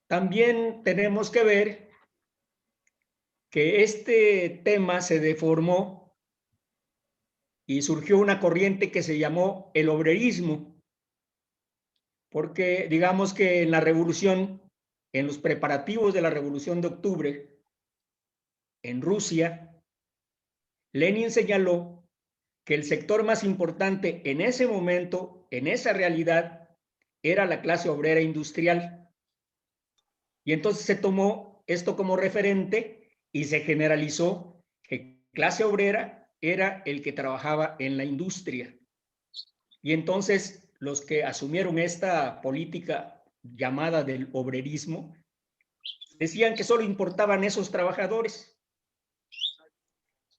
También tenemos que ver que este tema se deformó y surgió una corriente que se llamó el obrerismo, porque digamos que en la revolución, en los preparativos de la Revolución de Octubre, en Rusia, Lenin señaló que el sector más importante en ese momento, en esa realidad, era la clase obrera industrial. Y entonces se tomó esto como referente y se generalizó que clase obrera era el que trabajaba en la industria. Y entonces los que asumieron esta política llamada del obrerismo decían que solo importaban esos trabajadores,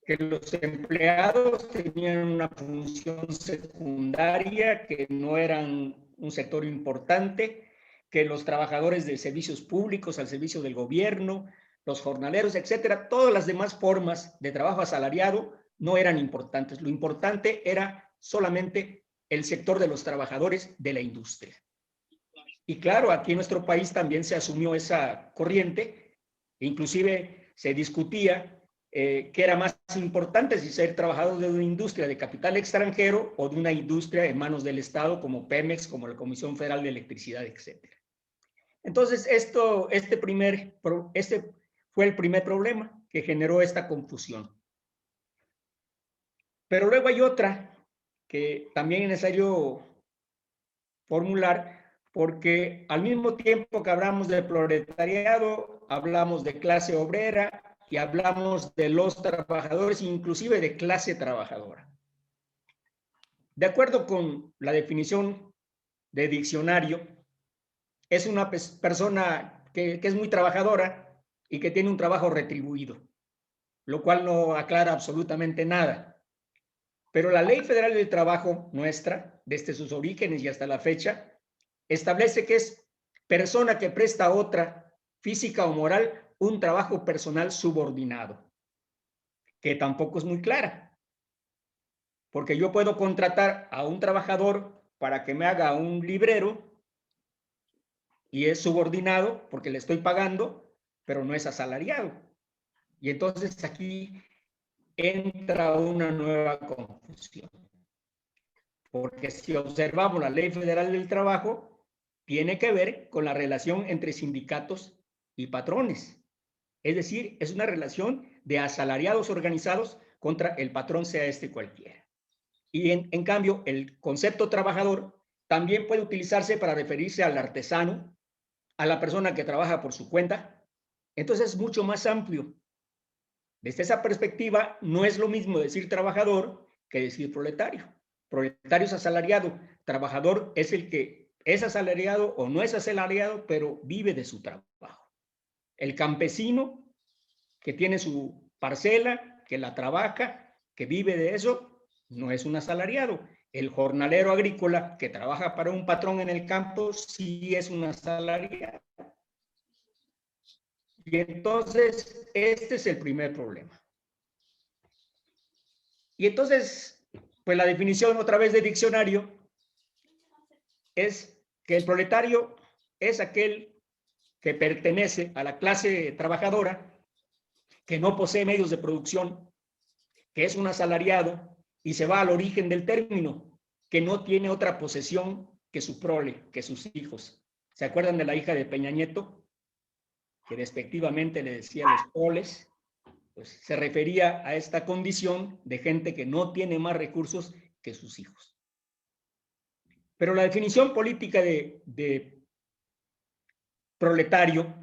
que los empleados tenían una función secundaria, que no eran un sector importante, que los trabajadores de servicios públicos al servicio del gobierno, los jornaleros, etcétera, todas las demás formas de trabajo asalariado no eran importantes. Lo importante era solamente el sector de los trabajadores de la industria. Y claro, aquí en nuestro país también se asumió esa corriente, inclusive se discutía qué era más importante, si ser trabajador de una industria de capital extranjero o de una industria en manos del Estado como Pemex, como la Comisión Federal de Electricidad, etcétera. Entonces, este fue el primer problema que generó esta confusión. Pero luego hay otra que también es necesario formular, porque al mismo tiempo que hablamos de proletariado, hablamos de clase obrera y hablamos de los trabajadores, inclusive de clase trabajadora. De acuerdo con la definición de diccionario, es una persona que es muy trabajadora y que tiene un trabajo retribuido, lo cual no aclara absolutamente nada. Pero la Ley Federal del Trabajo nuestra, desde sus orígenes y hasta la fecha, establece que es persona que presta a otra, física o moral, un trabajo personal subordinado, que tampoco es muy clara, porque yo puedo contratar a un trabajador para que me haga un librero y es subordinado porque le estoy pagando, pero no es asalariado. Y entonces aquí entra una nueva confusión, porque si observamos la Ley Federal del Trabajo, tiene que ver con la relación entre sindicatos y patrones. Es decir, es una relación de asalariados organizados contra el patrón, sea este cualquiera. Y en cambio, el concepto trabajador también puede utilizarse para referirse al artesano, a la persona que trabaja por su cuenta. Entonces es mucho más amplio. Desde esa perspectiva, no es lo mismo decir trabajador que decir proletario. Proletario es asalariado, trabajador es el que es asalariado o no es asalariado, pero vive de su trabajo. El campesino que tiene su parcela, que la trabaja, que vive de eso, no es un asalariado. El jornalero agrícola que trabaja para un patrón en el campo sí es un asalariado. Y entonces, este es el primer problema. Y entonces, pues la definición otra vez de diccionario es que el proletario es aquel que pertenece a la clase trabajadora, que no posee medios de producción, que es un asalariado, y se va al origen del término, que no tiene otra posesión que su prole, que sus hijos. ¿Se acuerdan de la hija de Peña Nieto? Que despectivamente le decía los proles. Pues se refería a esta condición de gente que no tiene más recursos que sus hijos. Pero la definición política de proletario,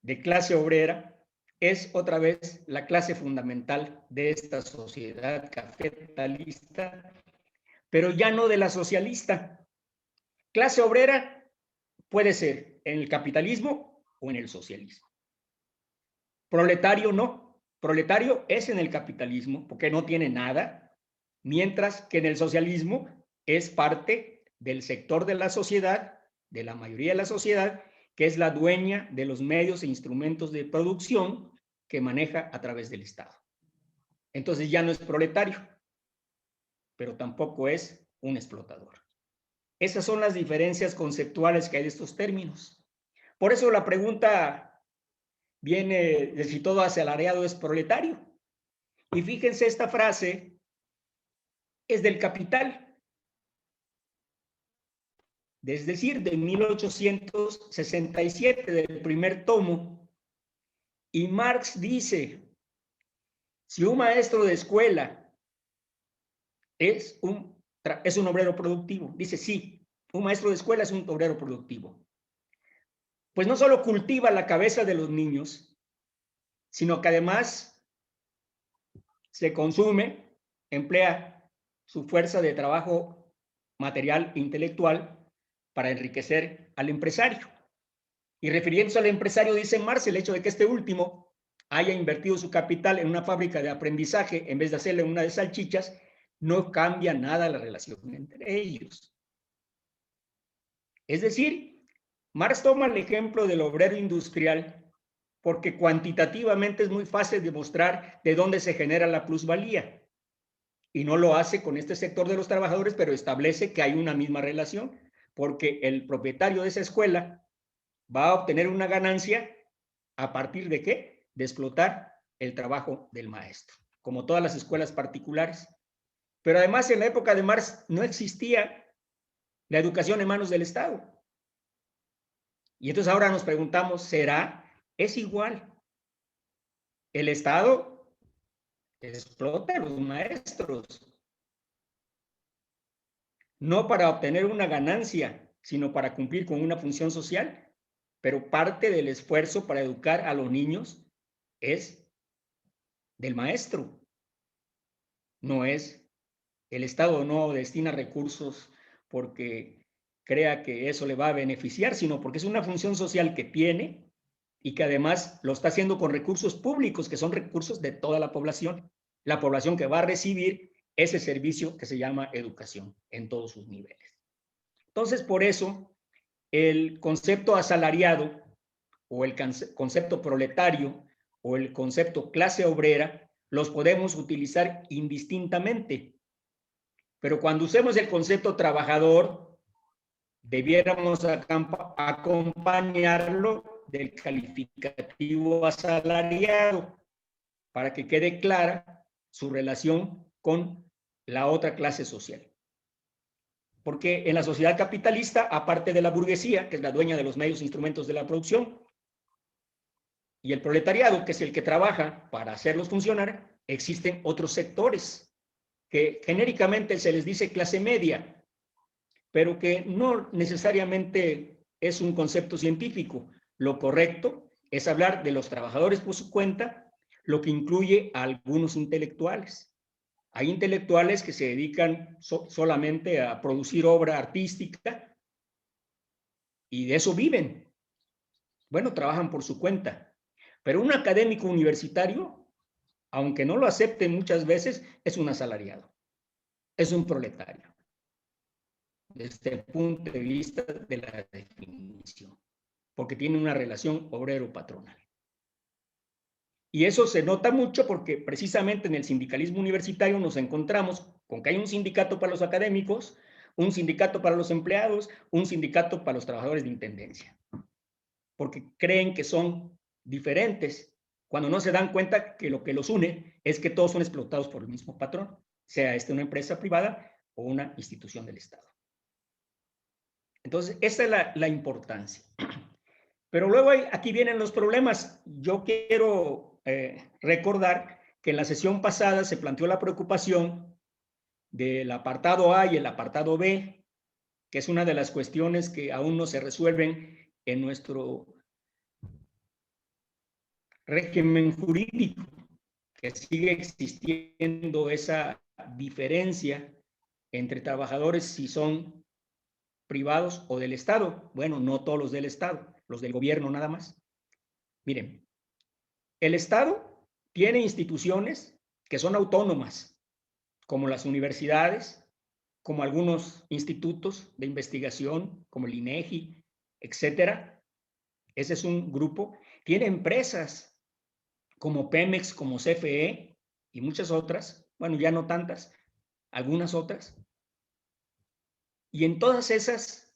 de clase obrera, es otra vez la clase fundamental de esta sociedad capitalista, pero ya no de la socialista. Clase obrera puede ser en el capitalismo o en el socialismo. Proletario no. Proletario es en el capitalismo porque no tiene nada, mientras que en el socialismo es parte del sector de la sociedad, de la mayoría de la sociedad, que es la dueña de los medios e instrumentos de producción que maneja a través del Estado. Entonces ya no es proletario, pero tampoco es un explotador. Esas son las diferencias conceptuales que hay de estos términos. Por eso la pregunta viene de si todo asalariado es proletario. Y fíjense, esta frase es del Capital, es decir, de 1867, del primer tomo. Y Marx dice, si un maestro de escuela es un obrero productivo, dice sí, un maestro de escuela es un obrero productivo. Pues no solo cultiva la cabeza de los niños, sino que además se consume, emplea su fuerza de trabajo material e intelectual para enriquecer al empresario. Y refiriéndose al empresario, dice Marx, el hecho de que este último haya invertido su capital en una fábrica de aprendizaje en vez de hacerle una de salchichas, no cambia nada la relación entre ellos. Es decir, Marx toma el ejemplo del obrero industrial porque cuantitativamente es muy fácil demostrar de dónde se genera la plusvalía. Y no lo hace con este sector de los trabajadores, pero establece que hay una misma relación, porque el propietario de esa escuela va a obtener una ganancia a partir de ¿qué? De explotar el trabajo del maestro, como todas las escuelas particulares. Pero además en la época de Marx no existía la educación en manos del Estado. Y entonces ahora nos preguntamos, ¿será? Es igual. El Estado explota a los maestros, no para obtener una ganancia, sino para cumplir con una función social, pero parte del esfuerzo para educar a los niños es del maestro, no es el Estado no destina recursos porque crea que eso le va a beneficiar, sino porque es una función social que tiene y que además lo está haciendo con recursos públicos, que son recursos de toda la población que va a recibir ese servicio que se llama educación en todos sus niveles. Entonces, por eso, el concepto asalariado o el concepto proletario o el concepto clase obrera los podemos utilizar indistintamente. Pero cuando usemos el concepto trabajador, debiéramos acompañarlo del calificativo asalariado para que quede clara su relación con la otra clase social. Porque en la sociedad capitalista, aparte de la burguesía, que es la dueña de los medios e instrumentos de la producción, y el proletariado, que es el que trabaja para hacerlos funcionar, existen otros sectores que genéricamente se les dice clase media, pero que no necesariamente es un concepto científico. Lo correcto es hablar de los trabajadores por su cuenta, lo que incluye a algunos intelectuales. Hay intelectuales que se dedican solamente a producir obra artística y de eso viven. Bueno, trabajan por su cuenta. Pero un académico universitario, aunque no lo acepten muchas veces, es un asalariado, es un proletario, desde el punto de vista de la definición, porque tiene una relación obrero-patronal. Y eso se nota mucho porque precisamente en el sindicalismo universitario nos encontramos con que hay un sindicato para los académicos, un sindicato para los empleados, un sindicato para los trabajadores de intendencia, porque creen que son diferentes, cuando no se dan cuenta que lo que los une es que todos son explotados por el mismo patrón, sea esta una empresa privada o una institución del Estado. Entonces, esa es la importancia. Pero luego aquí vienen los problemas. Yo quiero recordar que en la sesión pasada se planteó la preocupación del apartado A y el apartado B, que es una de las cuestiones que aún no se resuelven en nuestro régimen jurídico, que sigue existiendo esa diferencia entre trabajadores si son privados o del Estado. Bueno, no todos los del Estado, los del gobierno nada más. Miren, el Estado tiene instituciones que son autónomas, como las universidades, como algunos institutos de investigación, como el INEGI, etcétera. Ese es un grupo. Tiene empresas como Pemex, como CFE y muchas otras, bueno, ya no tantas, algunas otras. Y en todas esas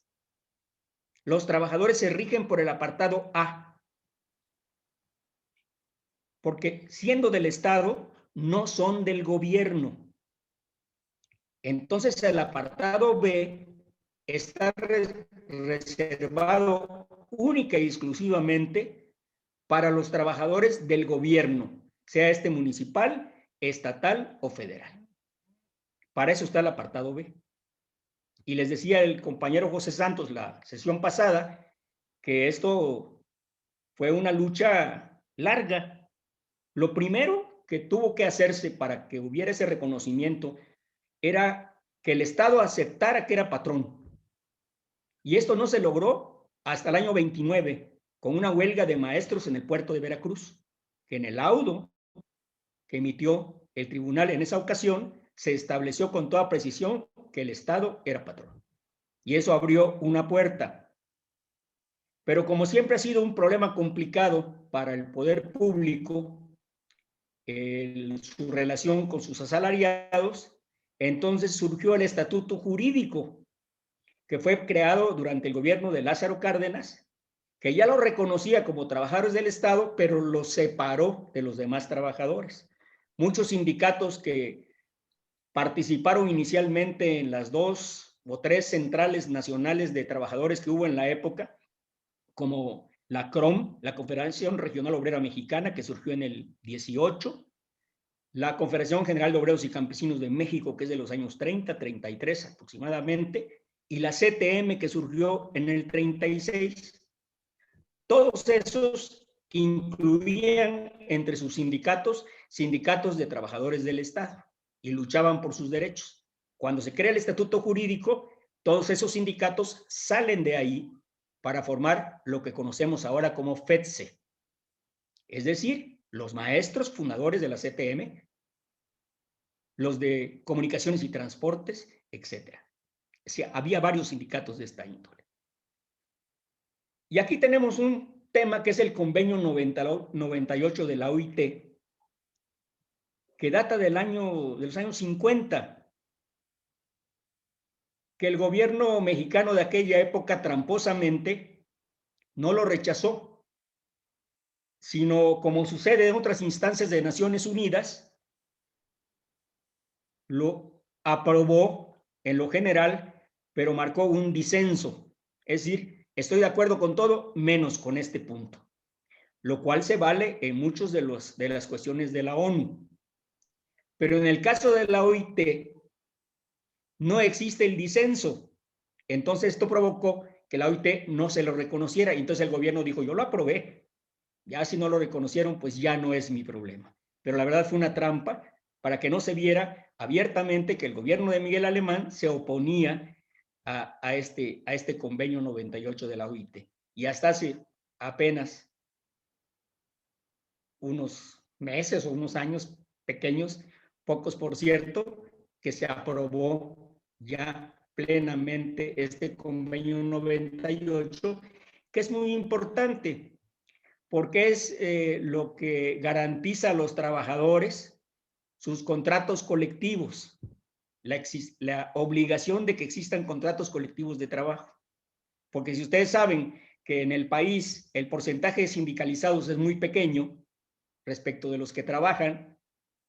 Los trabajadores se rigen por el apartado A, porque siendo del Estado, no son del gobierno. Entonces, el apartado B está reservado única y exclusivamente para los trabajadores del gobierno, sea este municipal, estatal o federal. Para eso está el apartado B. Y les decía el compañero José Santos la sesión pasada que esto fue una lucha larga. Lo primero que tuvo que hacerse para que hubiera ese reconocimiento era que el Estado aceptara que era patrón. Y esto no se logró hasta el año 29, con una huelga de maestros en el puerto de Veracruz, que en el laudo que emitió el tribunal en esa ocasión se estableció con toda precisión que el Estado era patrón. Y eso abrió una puerta. Pero como siempre ha sido un problema complicado para el poder público, su relación con sus asalariados, entonces surgió el estatuto jurídico que fue creado durante el gobierno de Lázaro Cárdenas, que ya lo reconocía como trabajadores del Estado, pero los separó de los demás trabajadores. Muchos sindicatos que participaron inicialmente en las 2 o 3 centrales nacionales de trabajadores que hubo en la época, como la CROM, la Confederación Regional Obrera Mexicana, que surgió en el 18, la Confederación General de Obreros y Campesinos de México, que es de los años 30, 33 aproximadamente, y la CTM, que surgió en el 36. Todos esos incluían entre sus sindicatos de trabajadores del Estado y luchaban por sus derechos. Cuando se crea el estatuto jurídico, todos esos sindicatos salen de ahí para formar lo que conocemos ahora como FETSE, es decir, los maestros fundadores de la CTM, los de comunicaciones y transportes, etc. O sea, había varios sindicatos de esta índole. Y aquí tenemos un tema que es el convenio 98 de la OIT, que data de los años 50, que el gobierno mexicano de aquella época tramposamente no lo rechazó, sino como sucede en otras instancias de Naciones Unidas, lo aprobó en lo general, pero marcó un disenso. Es decir, estoy de acuerdo con todo, menos con este punto, lo cual se vale en muchos de las cuestiones de la ONU. Pero en el caso de la OIT, no existe el disenso. Entonces esto provocó que la OIT no se lo reconociera. Y entonces el gobierno dijo, yo lo aprobé. Ya si no lo reconocieron, pues ya no es mi problema. Pero la verdad fue una trampa para que no se viera abiertamente que el gobierno de Miguel Alemán se oponía a este convenio 98 de la OIT. Y hasta hace apenas unos meses o unos años pequeños, pocos por cierto, que se aprobó ya plenamente este convenio 98, que es muy importante porque es lo que garantiza a los trabajadores sus contratos colectivos, la obligación de que existan contratos colectivos de trabajo. Porque si ustedes saben que en el país el porcentaje de sindicalizados es muy pequeño respecto de los que trabajan,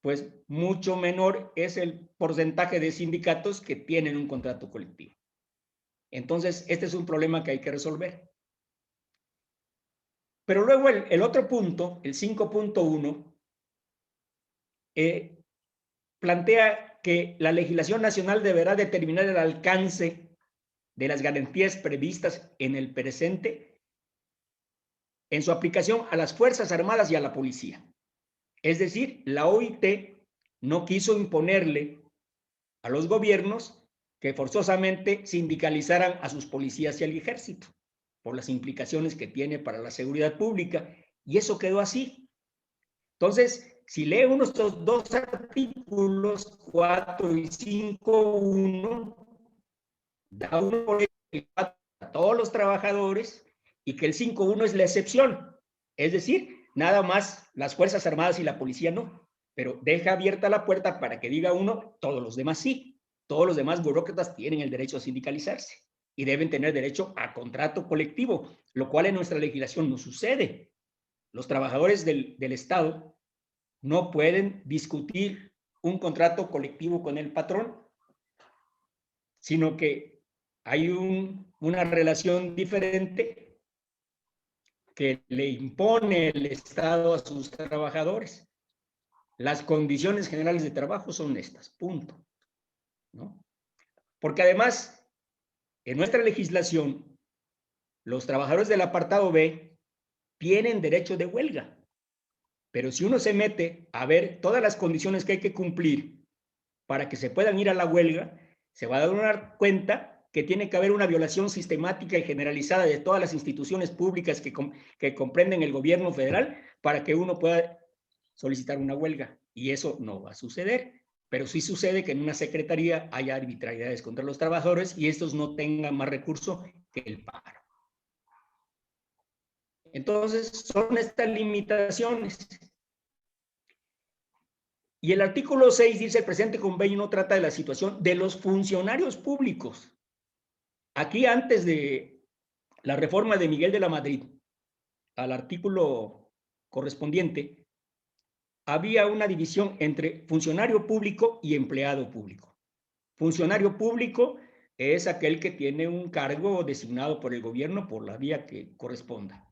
pues mucho menor es el porcentaje de sindicatos que tienen un contrato colectivo. Entonces, este es un problema que hay que resolver. Pero luego el otro punto, el 5.1, plantea que la legislación nacional deberá determinar el alcance de las garantías previstas en el presente en su aplicación a las Fuerzas Armadas y a la policía. Es decir, la OIT no quiso imponerle a los gobiernos que forzosamente sindicalizaran a sus policías y al ejército, por las implicaciones que tiene para la seguridad pública, y eso quedó así. Entonces, si lee uno de estos 2 artículos, 4 y 5.1, da uno por el 4 a todos los trabajadores y que el 5.1 es la excepción. Es decir, nada más las Fuerzas Armadas y la policía no, pero deja abierta la puerta para que diga uno, todos los demás sí. Todos los demás burócratas tienen el derecho a sindicalizarse. y deben tener derecho a contrato colectivo, lo cual en nuestra legislación no sucede. Los trabajadores del Estado no pueden discutir un contrato colectivo con el patrón, sino que hay una relación diferente que le impone el Estado a sus trabajadores. Las condiciones generales de trabajo son estas, punto, ¿no? Porque además, en nuestra legislación, los trabajadores del apartado B tienen derecho de huelga. Pero si uno se mete a ver todas las condiciones que hay que cumplir para que se puedan ir a la huelga, se va a dar cuenta que tiene que haber una violación sistemática y generalizada de todas las instituciones públicas que comprenden el gobierno federal para que uno pueda solicitar una huelga. Y eso no va a suceder. Pero sí sucede que en una secretaría haya arbitrariedades contra los trabajadores y estos no tengan más recurso que el paro. Entonces, son estas limitaciones. Y el artículo 6 dice: el presente convenio no trata de la situación de los funcionarios públicos. Aquí, antes de la reforma de Miguel de la Madrid, al artículo correspondiente, había una división entre funcionario público y empleado público. Funcionario público es aquel que tiene un cargo designado por el gobierno por la vía que corresponda.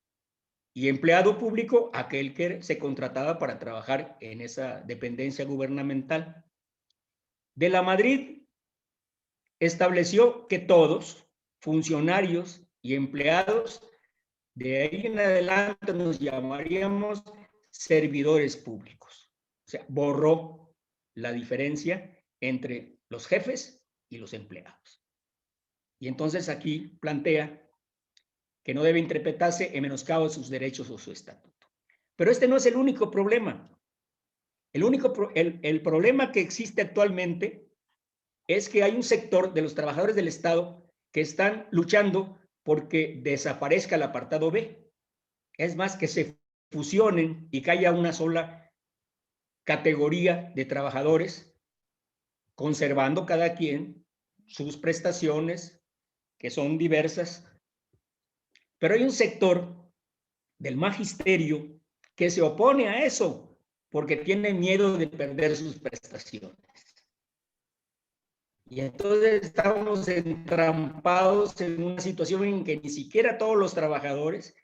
Y empleado público, aquel que se contrataba para trabajar en esa dependencia gubernamental. De la Madrid estableció que todos, funcionarios y empleados, de ahí en adelante nos llamaríamos servidores públicos. O sea, borró la diferencia entre los jefes y los empleados. Y entonces aquí plantea que no debe interpretarse en menoscabo de sus derechos o su estatuto. Pero este no es el único problema. El problema que existe actualmente es que hay un sector de los trabajadores del Estado que están luchando porque desaparezca el apartado B. Es más, que se fusionen y que haya una sola categoría de trabajadores, conservando cada quien sus prestaciones, que son diversas. Pero hay un sector del magisterio que se opone a eso porque tiene miedo de perder sus prestaciones. Y entonces estamos entrampados en una situación en que ni siquiera todos los trabajadores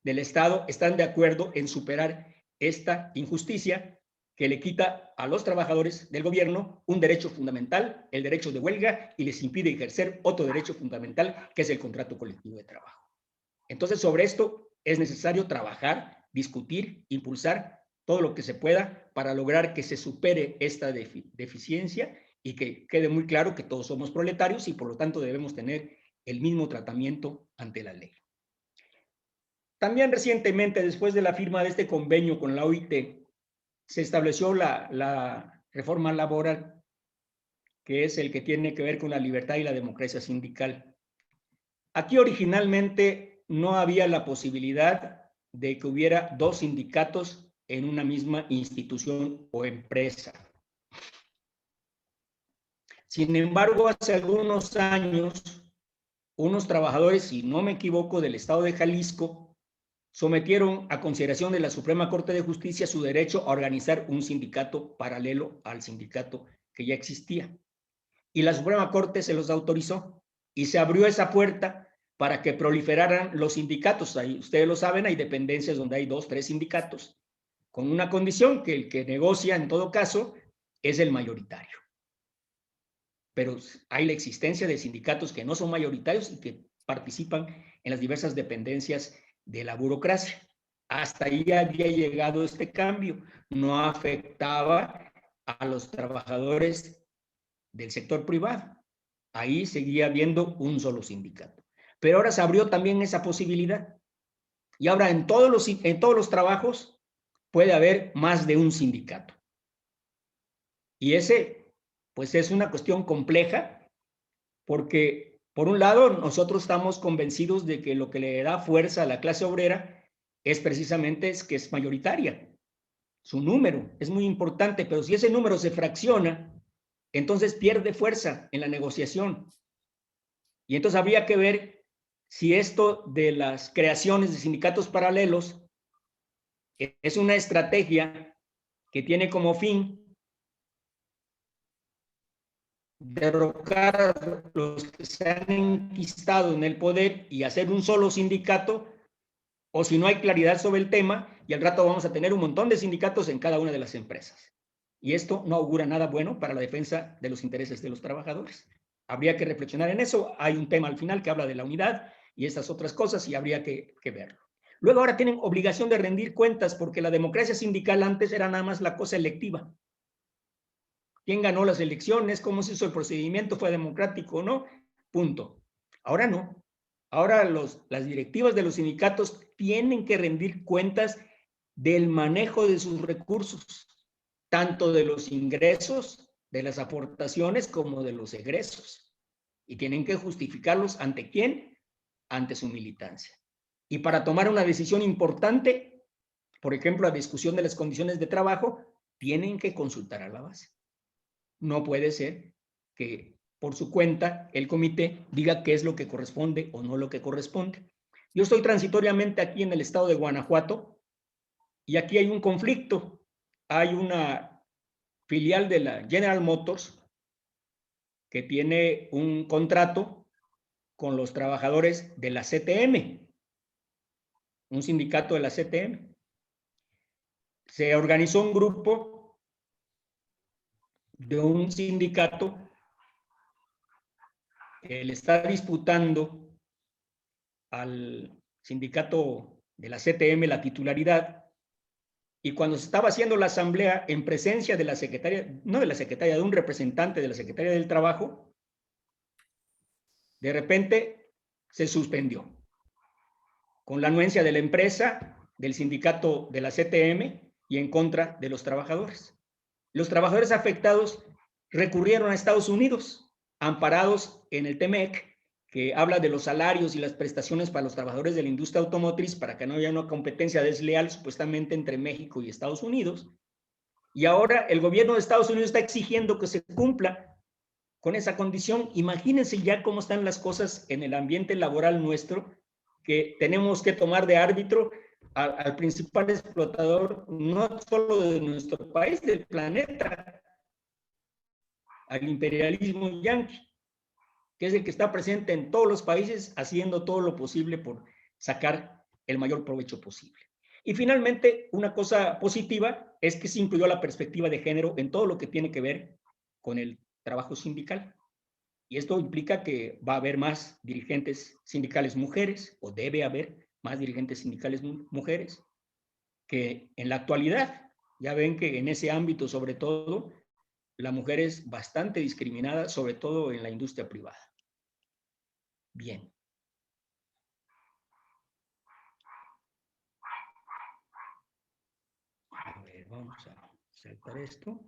del Estado están de acuerdo en superar esta injusticia que le quita a los trabajadores del gobierno un derecho fundamental, el derecho de huelga, y les impide ejercer otro derecho fundamental, que es el contrato colectivo de trabajo. Entonces, sobre esto es necesario trabajar, discutir, impulsar todo lo que se pueda para lograr que se supere esta deficiencia y que quede muy claro que todos somos proletarios y por lo tanto debemos tener el mismo tratamiento ante la ley. También recientemente, después de la firma de este convenio con la OIT, se estableció la reforma laboral, que es el que tiene que ver con la libertad y la democracia sindical. Aquí originalmente no había la posibilidad de que hubiera dos sindicatos en una misma institución o empresa. Sin embargo, hace algunos años, unos trabajadores, si no me equivoco, del estado de Jalisco, sometieron a consideración de la Suprema Corte de Justicia su derecho a organizar un sindicato paralelo al sindicato que ya existía. Y la Suprema Corte se los autorizó y se abrió esa puerta para que proliferaran los sindicatos. Ahí, ustedes lo saben, hay dependencias donde hay 2, 3 sindicatos, con una condición, que el que negocia en todo caso es el mayoritario. Pero hay la existencia de sindicatos que no son mayoritarios y que participan en las diversas dependencias de la burocracia. Hasta ahí había llegado este cambio. No afectaba a los trabajadores del sector privado. Ahí seguía habiendo un solo sindicato. Pero ahora se abrió también esa posibilidad. Y ahora en todos los trabajos puede haber más de un sindicato. Y ese, pues, es una cuestión compleja, porque por un lado nosotros estamos convencidos de que lo que le da fuerza a la clase obrera es precisamente que es mayoritaria. Su número es muy importante, pero si ese número se fracciona, entonces pierde fuerza en la negociación. Y entonces habría que ver si esto de las creaciones de sindicatos paralelos es una estrategia que tiene como fin derrocar a los que se han enquistado en el poder y hacer un solo sindicato, o si no hay claridad sobre el tema, y al rato vamos a tener un montón de sindicatos en cada una de las empresas. Y esto no augura nada bueno para la defensa de los intereses de los trabajadores. Habría que reflexionar en eso. Hay un tema al final que habla de la unidad y estas otras cosas, y habría que verlo. Luego ahora tienen obligación de rendir cuentas, porque la democracia sindical antes era nada más la cosa electiva. ¿Quién ganó las elecciones? ¿Cómo se hizo el procedimiento? ¿Fue democrático o no? Punto. Ahora no. Ahora las directivas de los sindicatos tienen que rendir cuentas del manejo de sus recursos, tanto de los ingresos, de las aportaciones, como de los egresos. Y tienen que justificarlos ¿ante quién? Ante su militancia. Y para tomar una decisión importante, por ejemplo, la discusión de las condiciones de trabajo, tienen que consultar a la base. No puede ser que por su cuenta el comité diga qué es lo que corresponde o no lo que corresponde. Yo estoy transitoriamente aquí en el estado de Guanajuato y aquí hay un conflicto. Hay una filial de la General Motors que tiene un contrato con los trabajadores de la CTM, un sindicato de la CTM. Se organizó un grupo de un sindicato que le está disputando al sindicato de la CTM la titularidad, y cuando se estaba haciendo la asamblea en presencia de la secretaria, no de la secretaria, de un representante de la Secretaría del Trabajo, de repente se suspendió con la anuencia de la empresa, del sindicato de la CTM y en contra de los trabajadores. Los trabajadores afectados recurrieron a Estados Unidos, amparados en el TEMEC, que habla de los salarios y las prestaciones para los trabajadores de la industria automotriz, para que no haya una competencia desleal supuestamente entre México y Estados Unidos. Y ahora el gobierno de Estados Unidos está exigiendo que se cumpla con esa condición. Imagínense ya cómo están las cosas en el ambiente laboral nuestro, que tenemos que tomar de árbitro al principal explotador, no solo de nuestro país, del planeta, al imperialismo yanqui, que es el que está presente en todos los países, haciendo todo lo posible por sacar el mayor provecho posible. Y finalmente, una cosa positiva es que se incluyó la perspectiva de género en todo lo que tiene que ver con el trabajo sindical. Y esto implica que va a haber más dirigentes sindicales mujeres, o debe haber más dirigentes sindicales mujeres, que en la actualidad. Ya ven que en ese ámbito, sobre todo, la mujer es bastante discriminada, sobre todo en la industria privada. Bien. A ver, vamos a saltar esto.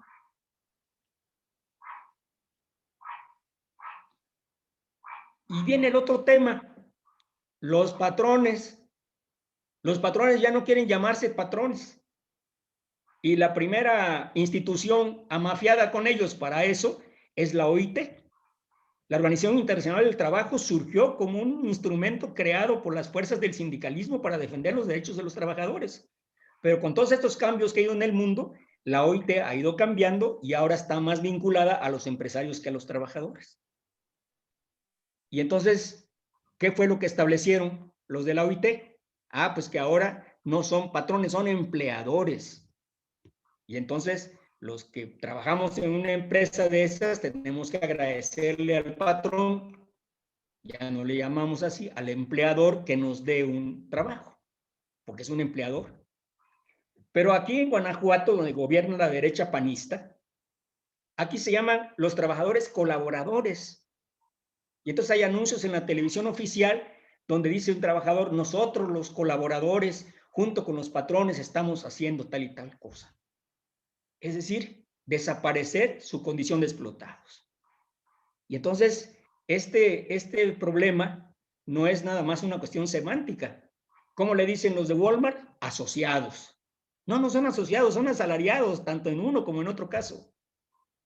Y viene el otro tema, los patrones. Los patrones ya no quieren llamarse patrones. Y la primera institución amafiada con ellos para eso es la OIT. La Organización Internacional del Trabajo surgió como un instrumento creado por las fuerzas del sindicalismo para defender los derechos de los trabajadores. Pero con todos estos cambios que ha ido en el mundo, la OIT ha ido cambiando y ahora está más vinculada a los empresarios que a los trabajadores. Y entonces, ¿qué fue lo que establecieron los de la OIT? Ah, pues que ahora no son patrones, son empleadores. Y entonces, los que trabajamos en una empresa de esas, tenemos que agradecerle al patrón, ya no le llamamos así, al empleador que nos dé un trabajo, porque es un empleador. Pero aquí en Guanajuato, donde gobierna la derecha panista, aquí se llaman los trabajadores colaboradores. Y entonces hay anuncios en la televisión oficial donde dice un trabajador: nosotros los colaboradores, junto con los patrones, estamos haciendo tal y tal cosa. Es decir, desaparecer su condición de explotados. Y entonces, este problema no es nada más una cuestión semántica. ¿Cómo le dicen los de Walmart? Asociados. No, no son asociados, son asalariados, tanto en uno como en otro caso.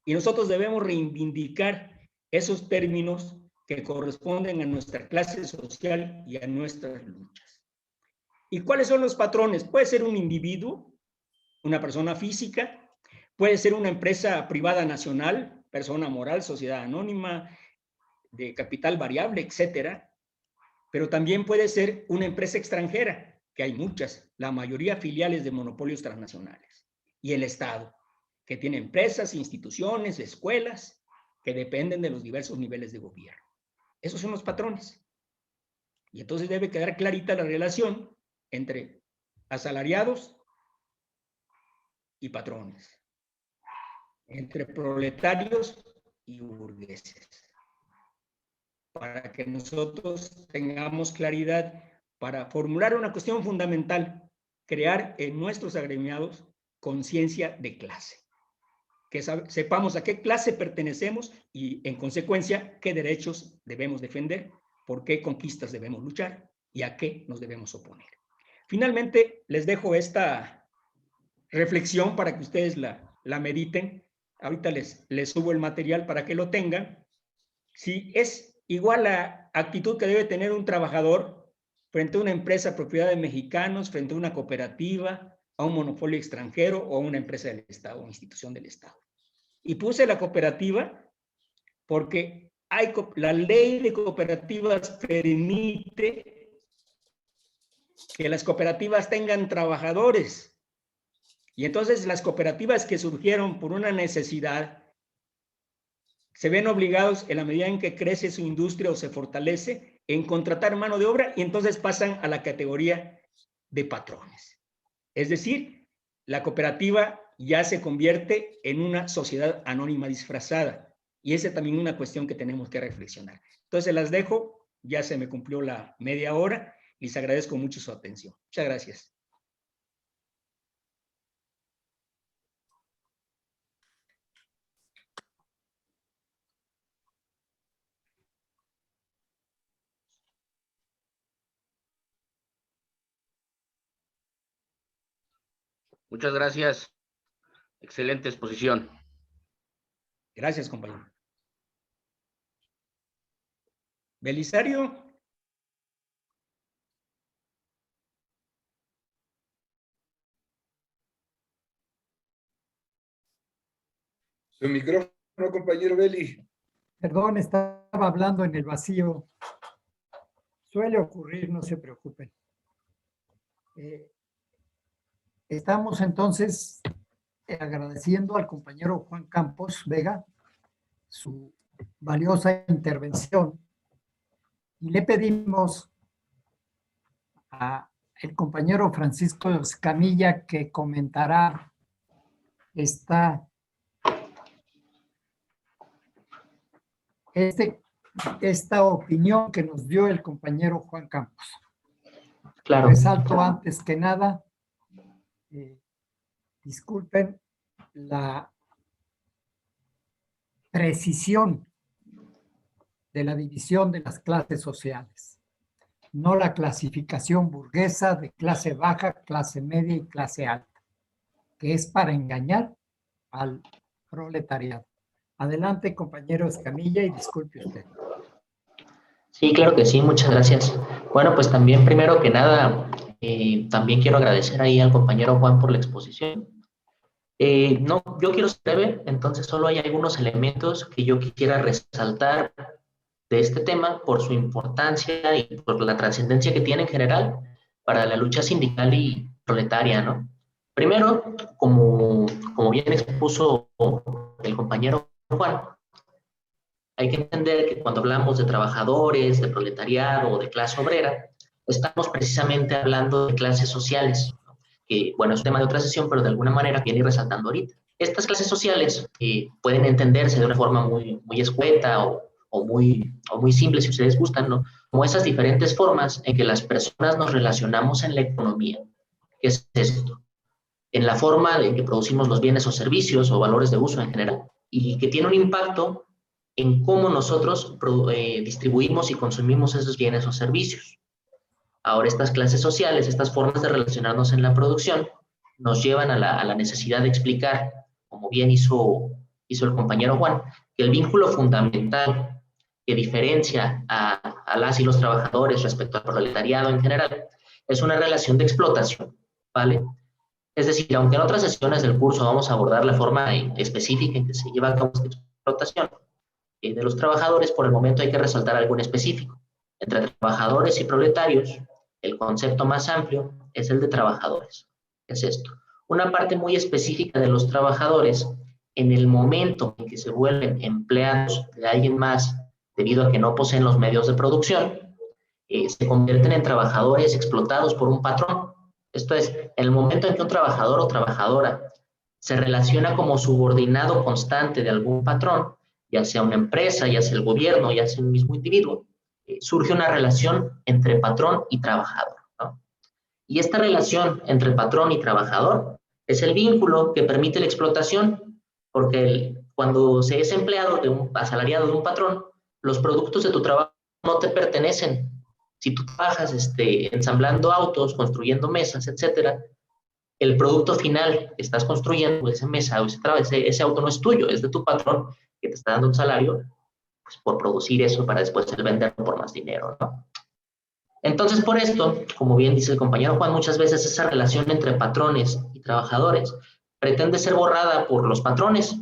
Y nosotros debemos reivindicar esos términos que corresponden a nuestra clase social y a nuestras luchas. ¿Y cuáles son los patrones? Puede ser un individuo, una persona física, puede ser una empresa privada nacional, persona moral, sociedad anónima, de capital variable, etcétera, pero también puede ser una empresa extranjera, que hay muchas, la mayoría filiales de monopolios transnacionales, y el Estado, que tiene empresas, instituciones, escuelas, que dependen de los diversos niveles de gobierno. Esos son los patrones. Y entonces debe quedar clarita la relación entre asalariados y patrones, entre proletarios y burgueses, para que nosotros tengamos claridad para formular una cuestión fundamental, crear en nuestros agremiados conciencia de clase, que sepamos a qué clase pertenecemos y, en consecuencia, qué derechos debemos defender, por qué conquistas debemos luchar y a qué nos debemos oponer. Finalmente, les dejo esta reflexión para que ustedes la mediten. Ahorita les subo el material para que lo tengan. Si es igual la actitud que debe tener un trabajador frente a una empresa propiedad de mexicanos, frente a una cooperativa, a un monopolio extranjero o a una empresa del Estado o institución del Estado. Y puse la cooperativa porque la ley de cooperativas permite que las cooperativas tengan trabajadores. Y entonces las cooperativas que surgieron por una necesidad se ven obligados, en la medida en que crece su industria o se fortalece, en contratar mano de obra y entonces pasan a la categoría de patrones. Es decir, la cooperativa ya se convierte en una sociedad anónima disfrazada. Y esa es también una cuestión que tenemos que reflexionar. Entonces las dejo, ya se me cumplió la media hora, les agradezco mucho su atención. Muchas gracias. Muchas gracias. Excelente exposición. Gracias, compañero. Belisario. Su micrófono, compañero Beli. Perdón, estaba hablando en el vacío. Suele ocurrir, no se preocupen. Estamos entonces agradeciendo al compañero Juan Campos Vega su valiosa intervención y le pedimos al compañero Francisco Escamilla que comentará esta opinión que nos dio el compañero Juan Campos. Claro. Resalto antes que nada, disculpen la precisión de la división de las clases sociales, no la clasificación burguesa de clase baja, clase media y clase alta, que es para engañar al proletariado. Adelante, compañero Escamilla, y disculpe usted. Sí, claro que sí, muchas gracias. Bueno, pues también, primero que nada, también quiero agradecer ahí al compañero Juan por la exposición. No, yo quiero ser breve, entonces solo hay algunos elementos que yo quisiera resaltar de este tema por su importancia y por la trascendencia que tiene en general para la lucha sindical y proletaria, ¿no? Primero, como bien expuso el compañero Juan, hay que entender que cuando hablamos de trabajadores, de proletariado o de clase obrera, estamos precisamente hablando de clases sociales, que, bueno, es un tema de otra sesión, pero de alguna manera viene resaltando ahorita. Estas clases sociales pueden entenderse de una forma muy escueta o muy simple, si ustedes gustan, ¿no? Como esas diferentes formas en que las personas nos relacionamos en la economía. ¿Qué es esto? En la forma en que producimos los bienes o servicios o valores de uso en general, y que tiene un impacto en cómo nosotros distribuimos y consumimos esos bienes o servicios. Ahora, estas clases sociales, estas formas de relacionarnos en la producción, nos llevan a la necesidad de explicar, como bien hizo el compañero Juan, que el vínculo fundamental que diferencia a las y los trabajadores respecto al proletariado en general es una relación de explotación, ¿vale? Es decir, aunque en otras sesiones del curso vamos a abordar la forma específica en que se lleva a cabo esta explotación de los trabajadores, por el momento hay que resaltar algo en específico. Entre trabajadores y proletarios, el concepto más amplio es el de trabajadores. ¿Qué es esto? Una parte muy específica de los trabajadores, en el momento en que se vuelven empleados de alguien más, debido a que no poseen los medios de producción, se convierten en trabajadores explotados por un patrón. Esto es, en el momento en que un trabajador o trabajadora se relaciona como subordinado constante de algún patrón, ya sea una empresa, ya sea el gobierno, ya sea un mismo individuo, surge una relación entre patrón y trabajador, ¿no? Y esta relación entre patrón y trabajador es el vínculo que permite la explotación, porque cuando se es empleado asalariado de un patrón, los productos de tu trabajo no te pertenecen. Si tú trabajas ensamblando autos, construyendo mesas, etcétera, el producto final que estás construyendo, esa mesa o ese auto no es tuyo, es de tu patrón que te está dando un salario pues, por producir eso para después el venderlo por más dinero, ¿no? Entonces, por esto, como bien dice el compañero Juan, muchas veces esa relación entre patrones y trabajadores pretende ser borrada por los patrones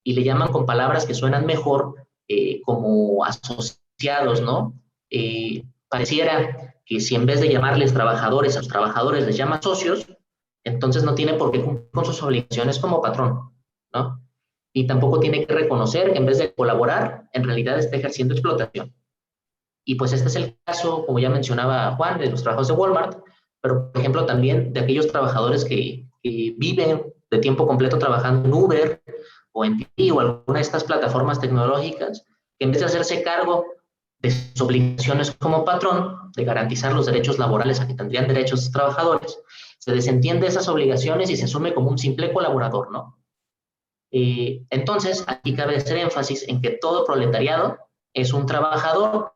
y le llaman con palabras que suenan mejor como asociados, ¿no? Pareciera que si en vez de llamarles trabajadores a los trabajadores les llama socios, entonces no tiene por qué cumplir con sus obligaciones como patrón, ¿no? Y tampoco tiene que reconocer que en vez de colaborar, en realidad está ejerciendo explotación. Y pues este es el caso, como ya mencionaba Juan, de los trabajos de Walmart, pero por ejemplo también de aquellos trabajadores que viven de tiempo completo trabajando en Uber o en Didi o alguna de estas plataformas tecnológicas, que en vez de hacerse cargo de sus obligaciones como patrón, de garantizar los derechos laborales a que tendrían derechos los trabajadores, se desentiende esas obligaciones y se asume como un simple colaborador, ¿no? Entonces, aquí cabe hacer énfasis en que todo proletariado es un trabajador,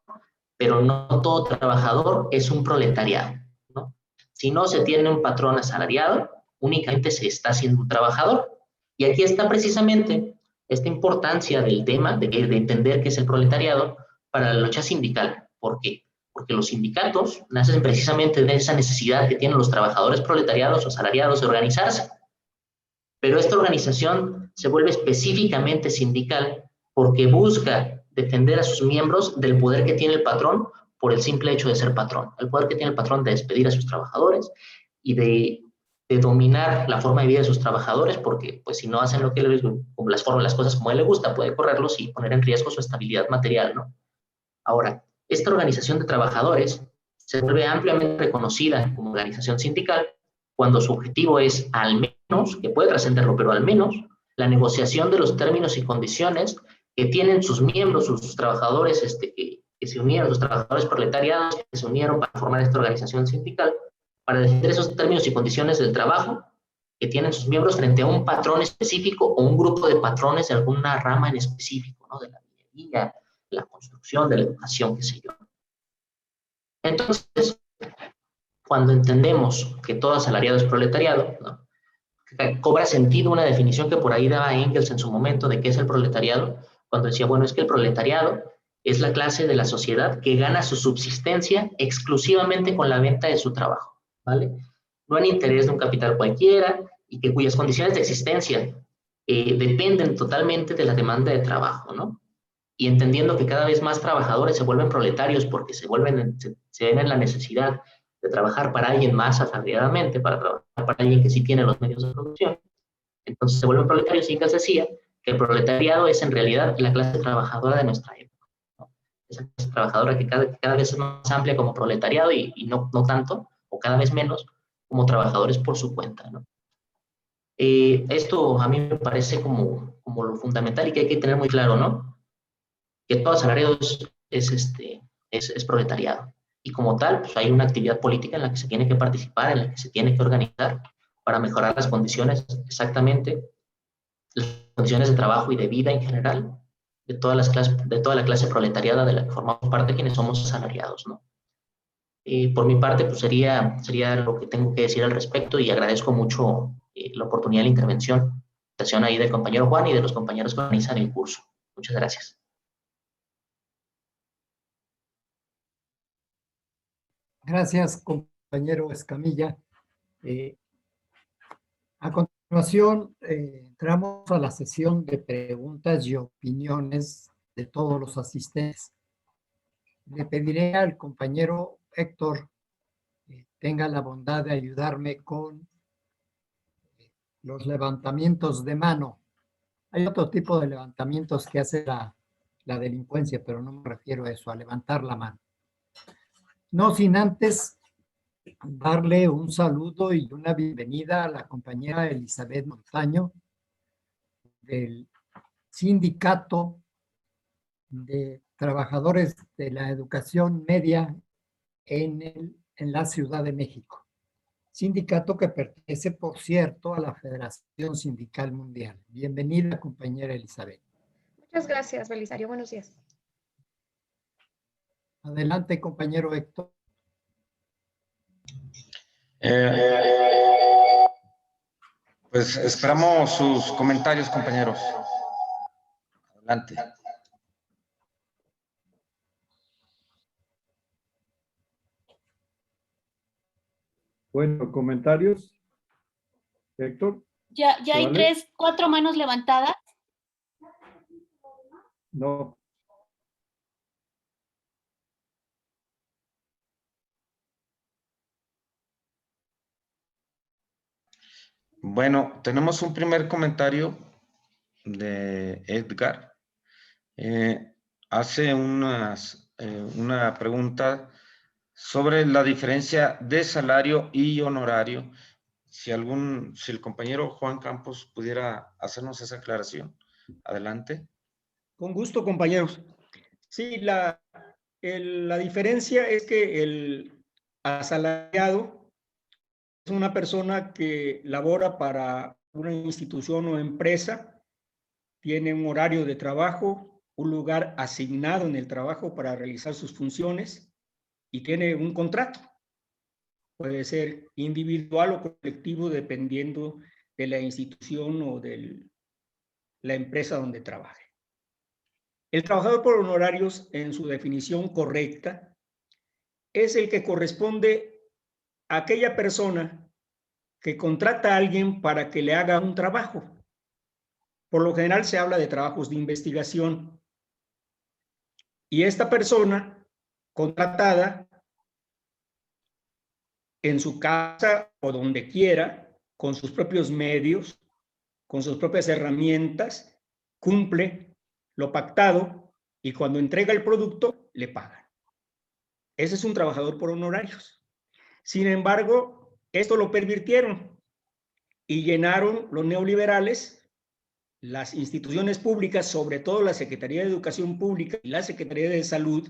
pero no todo trabajador es un proletariado, ¿no? Si no se tiene un patrón asalariado, únicamente se está haciendo un trabajador. Y aquí está precisamente esta importancia del tema de entender qué es el proletariado para la lucha sindical. ¿Por qué? Porque los sindicatos nacen precisamente de esa necesidad que tienen los trabajadores proletariados o asalariados de organizarse. Pero esta organización se vuelve específicamente sindical porque busca defender a sus miembros del poder que tiene el patrón por el simple hecho de ser patrón. El poder que tiene el patrón de despedir a sus trabajadores y de dominar la forma de vida de sus trabajadores, porque pues si no hacen lo que las cosas como a él le gusta, puede correrlos y poner en riesgo su estabilidad material, ¿no? Ahora, esta organización de trabajadores se vuelve ampliamente reconocida como organización sindical cuando su objetivo es al menos, que puede trascenderlo, pero al menos la negociación de los términos y condiciones que tienen sus miembros, sus trabajadores que se unieron, sus trabajadores proletariados que se unieron para formar esta organización sindical, para defender esos términos y condiciones del trabajo que tienen sus miembros frente a un patrón específico o un grupo de patrones de alguna rama en específico, ¿no? De la minería, de la construcción, de la educación, qué sé yo. Entonces, cuando entendemos que todo asalariado es proletariado, ¿no? Cobra sentido una definición que por ahí daba Engels en su momento de qué es el proletariado, cuando decía, bueno, es que el proletariado es la clase de la sociedad que gana su subsistencia exclusivamente con la venta de su trabajo, ¿vale? No en interés de un capital cualquiera y que cuyas condiciones de existencia dependen totalmente de la demanda de trabajo, ¿no? Y entendiendo que cada vez más trabajadores se vuelven proletarios porque se ven en la necesidad de trabajar para alguien más asalariadamente, para trabajar para alguien que sí tiene los medios de producción. Entonces se vuelven proletarios y Engels decía que el proletariado es en realidad la clase trabajadora de nuestra época, ¿no? Esa clase trabajadora que cada vez es más amplia como proletariado y no tanto, o cada vez menos, como trabajadores por su cuenta, ¿no? Esto a mí me parece como lo fundamental y que hay que tener muy claro, ¿no? Que todo asalariado es proletariado. Y como tal, pues hay una actividad política en la que se tiene que participar, en la que se tiene que organizar para mejorar las condiciones, exactamente, las condiciones de trabajo y de vida en general de toda la clase proletariada de la que formamos parte quienes somos asalariados, ¿no? Por mi parte, pues sería lo que tengo que decir al respecto y agradezco mucho la oportunidad de la intervención ahí del compañero Juan y de los compañeros que organizan el curso. Muchas gracias. Gracias, compañero Escamilla. A continuación, entramos a la sesión de preguntas y opiniones de todos los asistentes. Le pediré al compañero Héctor que tenga la bondad de ayudarme con los levantamientos de mano. Hay otro tipo de levantamientos que hace la delincuencia, pero no me refiero a eso, a levantar la mano. No sin antes darle un saludo y una bienvenida a la compañera Elizabeth Montaño del Sindicato de Trabajadores de la Educación Media en la Ciudad de México. Sindicato que pertenece, por cierto, a la Federación Sindical Mundial. Bienvenida, compañera Elizabeth. Muchas gracias, Belisario. Buenos días. Adelante, compañero Héctor. Pues esperamos sus comentarios, compañeros. Adelante. Bueno, comentarios. Héctor. Ya hay ¿Vale? 4 manos levantadas. No. Bueno, tenemos un primer comentario de Edgar. Hace una pregunta sobre la diferencia de salario y honorario. Si el compañero Juan Campos pudiera hacernos esa aclaración. Adelante. Con gusto, compañeros. Sí, la diferencia es que el asalariado es una persona que labora para una institución o empresa, tiene un horario de trabajo, un lugar asignado en el trabajo para realizar sus funciones y tiene un contrato. Puede ser individual o colectivo dependiendo de la institución o de la empresa donde trabaje. El trabajador por honorarios, en su definición correcta, es el que corresponde a aquella persona que contrata a alguien para que le haga un trabajo. Por lo general se habla de trabajos de investigación. Y esta persona contratada en su casa o donde quiera, con sus propios medios, con sus propias herramientas, cumple lo pactado y cuando entrega el producto, le pagan. Ese es un trabajador por honorarios. Sin embargo, esto lo pervirtieron y llenaron los neoliberales las instituciones públicas, sobre todo la Secretaría de Educación Pública y la Secretaría de Salud,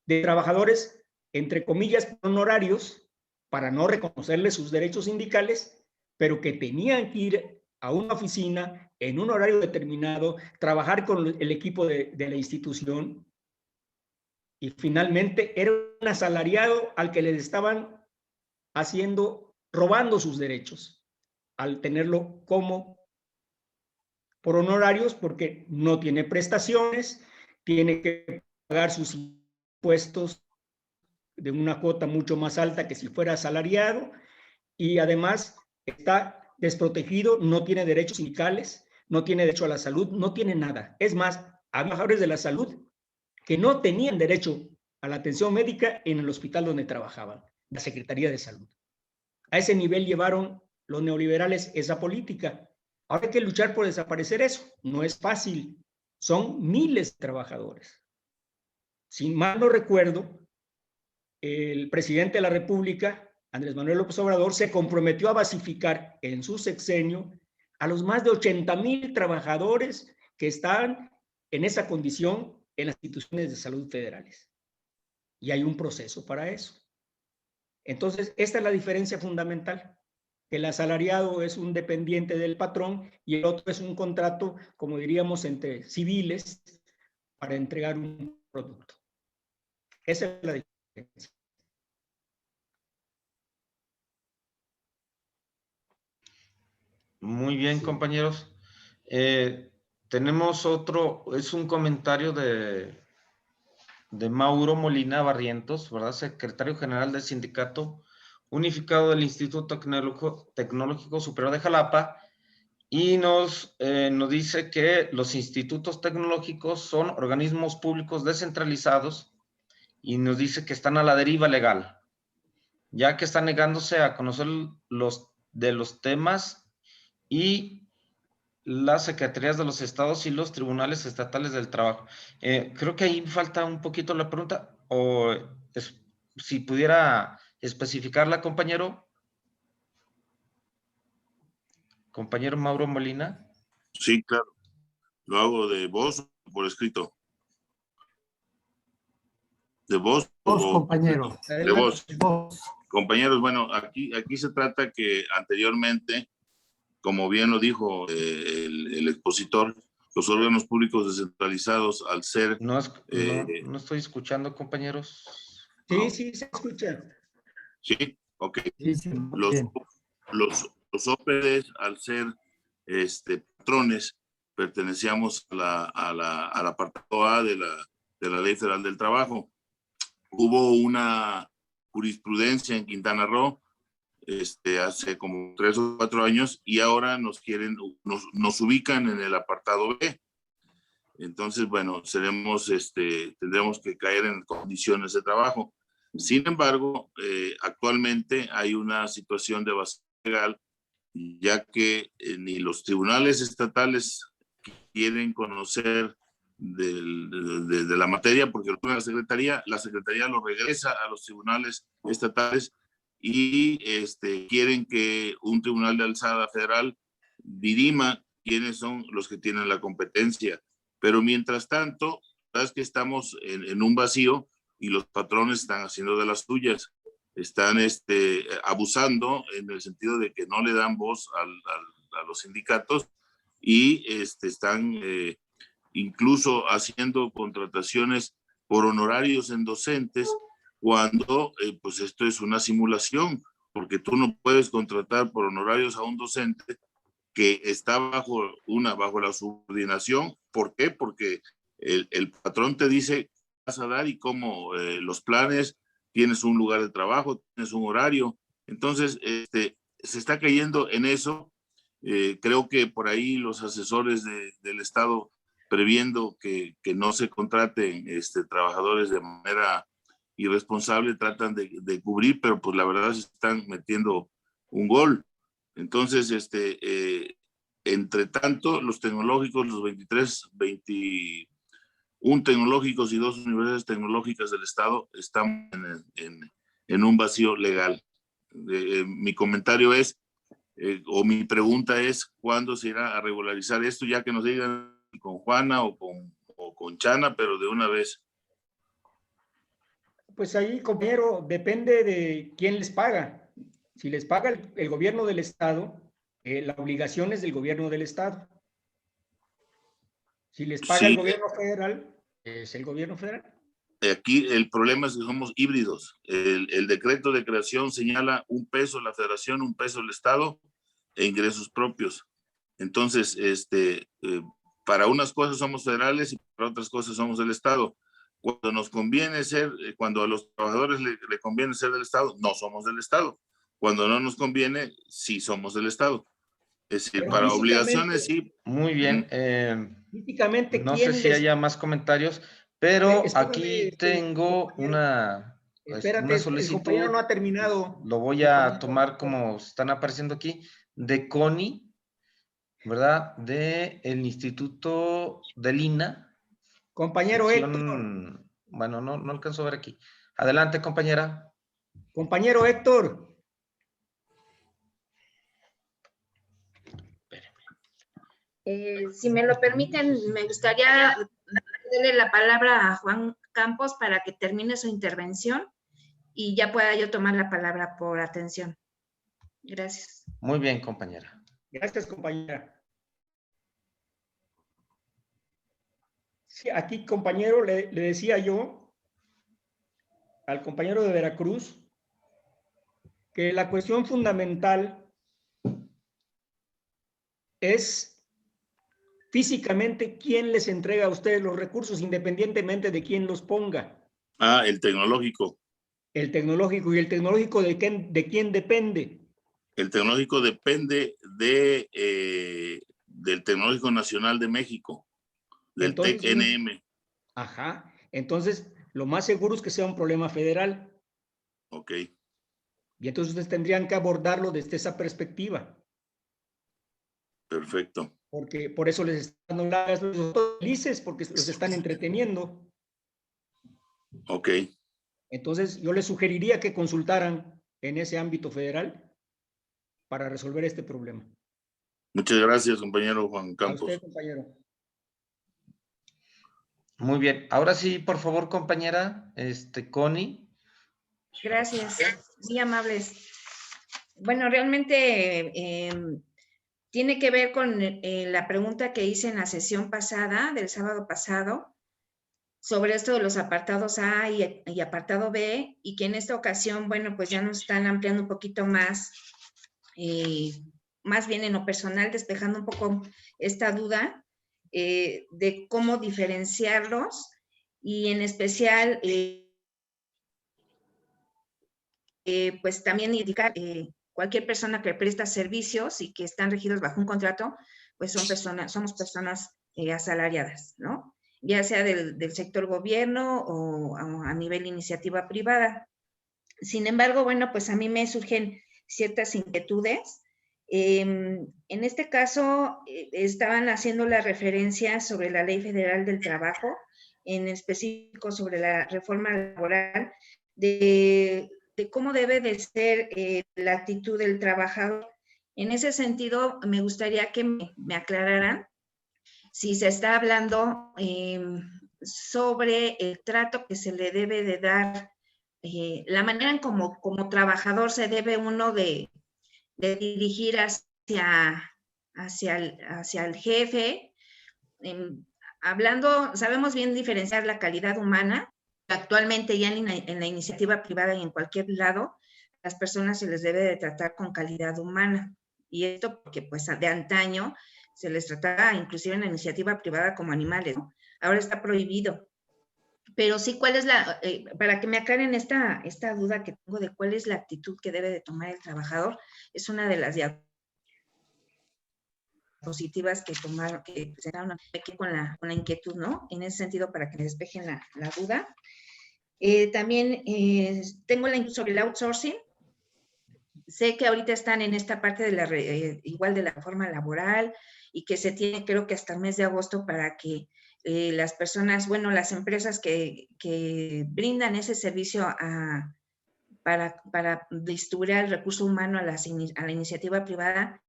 de trabajadores, entre comillas, por honorarios, para no reconocerles sus derechos sindicales, pero que tenían que ir a una oficina en un horario determinado, trabajar con el equipo de la institución, y finalmente era un asalariado al que les estaban robando sus derechos, al tenerlo como por honorarios, porque no tiene prestaciones, tiene que pagar sus impuestos de una cuota mucho más alta que si fuera asalariado, y además está desprotegido, no tiene derechos sindicales, no tiene derecho a la salud, no tiene nada. Es más, hay trabajadores de la salud que no tenían derecho a la atención médica en el hospital donde trabajaban, la Secretaría de Salud. A ese nivel llevaron los neoliberales esa política. Ahora hay que luchar por desaparecer eso. No es fácil. Son miles de trabajadores. Si mal no recuerdo, el presidente de la República, Andrés Manuel López Obrador, se comprometió a basificar en su sexenio a los más de 80,000 trabajadores que están en esa condición en las instituciones de salud federales. Y hay un proceso para eso. Entonces, esta es la diferencia fundamental. El asalariado es un dependiente del patrón y el otro es un contrato, como diríamos, entre civiles para entregar un producto. Esa es la diferencia. Muy bien, compañeros. Tenemos otro, es un comentario de de Mauro Molina Barrientos, ¿verdad? Secretario General del Sindicato Unificado del Instituto Tecnológico Superior de Jalapa, y nos dice que los institutos tecnológicos son organismos públicos descentralizados y nos dice que están a la deriva legal, ya que están negándose a conocer los temas y las secretarías de los estados y los tribunales estatales del trabajo. Creo que ahí falta un poquito la pregunta, o si pudiera especificarla, compañero. Compañero Mauro Molina. Sí, claro. ¿Lo hago de voz o por escrito? ¿De voz? Compañero. De voz. Vos. Compañeros, bueno, aquí se trata que anteriormente, como bien lo dijo el expositor, los órganos públicos descentralizados al ser... No estoy escuchando, compañeros. Sí, sí, se escucha. Sí, ok. Sí, Los OPDs, al ser patrones, pertenecíamos al apartado A de la Ley Federal del Trabajo. Hubo una jurisprudencia en Quintana Roo hace como 3 o 4 años y ahora nos ubican en el apartado B. Entonces, bueno, tendremos que caer en condiciones de trabajo. Sin embargo, actualmente hay una situación de vacío legal, ya que ni los tribunales estatales quieren conocer de la materia, porque la Secretaría lo regresa a los tribunales estatales y quieren que un tribunal de alzada federal dirima quiénes son los que tienen la competencia. Pero mientras tanto, es que estamos en un vacío y los patrones están haciendo de las suyas. Están abusando en el sentido de que no le dan voz a los sindicatos y están incluso haciendo contrataciones por honorarios en docentes cuando pues esto es una simulación, porque tú no puedes contratar por honorarios a un docente que está bajo la subordinación. ¿Por qué? Porque el patrón te dice qué vas a dar y cómo los planes, tienes un lugar de trabajo, tienes un horario. Entonces, se está cayendo en eso. Creo que por ahí los asesores del Estado, previendo que no se contraten trabajadores de manera irresponsable, tratan de cubrir, pero pues la verdad se están metiendo un gol. Entonces, entre tanto, los tecnológicos, los 21 tecnológicos y 2 universidades tecnológicas del Estado están en un vacío legal. Mi comentario es, o mi pregunta es, ¿cuándo se irá a regularizar esto? Ya que nos digan con Juana o con Chana, pero de una vez. Pues ahí, compañero, depende de quién les paga. Si les paga el gobierno del Estado, la obligación es del gobierno del Estado. Si les paga el gobierno federal, es el gobierno federal. Aquí el problema es que somos híbridos. El decreto de creación señala $1 la federación, $1 el Estado e ingresos propios. Entonces, para unas cosas somos federales y para otras cosas somos del Estado. Cuando nos conviene cuando a los trabajadores le conviene ser del Estado, no somos del Estado. Cuando no nos conviene, sí somos del Estado. Es decir, para obligaciones sí. Muy bien. Físicamente, no sé si haya más comentarios, pero aquí tengo una solicitud. El compañero no ha terminado. Lo voy a tomar como están apareciendo aquí, de Connie, ¿verdad? De el Instituto del INA. Compañero Héctor. Bueno, no alcanzo a ver aquí. Adelante, compañera. Compañero Héctor. Si me lo permiten, me gustaría darle la palabra a Juan Campos para que termine su intervención y ya pueda yo tomar la palabra por atención. Gracias. Muy bien, compañera. Gracias, compañera. Sí, aquí, compañero, le decía yo al compañero de Veracruz que la cuestión fundamental es físicamente, ¿quién les entrega a ustedes los recursos independientemente de quién los ponga? El tecnológico. El tecnológico. ¿Y el tecnológico de quién depende? El tecnológico depende del Tecnológico Nacional de México, del Entonces, TEC-NM. Ajá. Entonces, lo más seguro es que sea un problema federal. Ok. Y entonces ustedes tendrían que abordarlo desde esa perspectiva. Perfecto. Porque por eso les están dando las felices, porque los están entreteniendo. Ok. Entonces, yo les sugeriría que consultaran en ese ámbito federal para resolver este problema. Muchas gracias, compañero Juan Campos. A usted, compañero. Muy bien. Ahora sí, por favor, compañera, Connie. Gracias, muy amables. Bueno, realmente tiene que ver con la pregunta que hice en la sesión pasada, del sábado pasado, sobre esto de los apartados A y apartado B, y que en esta ocasión, bueno, pues ya nos están ampliando un poquito más, más bien en lo personal, despejando un poco esta duda de cómo diferenciarlos, y en especial, pues también indicar cualquier persona que presta servicios y que están regidos bajo un contrato, pues somos personas asalariadas, ¿no? Ya sea del sector gobierno o a nivel iniciativa privada. Sin embargo, bueno, pues a mí me surgen ciertas inquietudes. En este caso, estaban haciendo la referencia sobre la Ley Federal del Trabajo, en específico sobre la reforma laboral, de cómo debe de ser la actitud del trabajador. En ese sentido, me gustaría que me aclararan si se está hablando sobre el trato que se le debe de dar, la manera en como trabajador se debe uno de dirigir hacia el jefe. Hablando, sabemos bien diferenciar la calidad humana. Actualmente ya en la iniciativa privada y en cualquier lado, las personas se les debe de tratar con calidad humana. Y esto porque pues de antaño se les trataba inclusive en la iniciativa privada como animales, ¿no? Ahora está prohibido. Pero sí, ¿cuál es para que me aclaren esta duda que tengo de cuál es la actitud que debe de tomar el trabajador? Es una de las diapositivas que tomaron, que presentaron aquí con la inquietud, ¿no? En ese sentido, para que me despejen la duda. También tengo la inquietud sobre el outsourcing. Sé que ahorita están en esta parte de igual de la reforma laboral y que se tiene, creo que hasta el mes de agosto, para que las personas, bueno, las empresas que brindan ese servicio para distribuir el recurso humano a la iniciativa privada,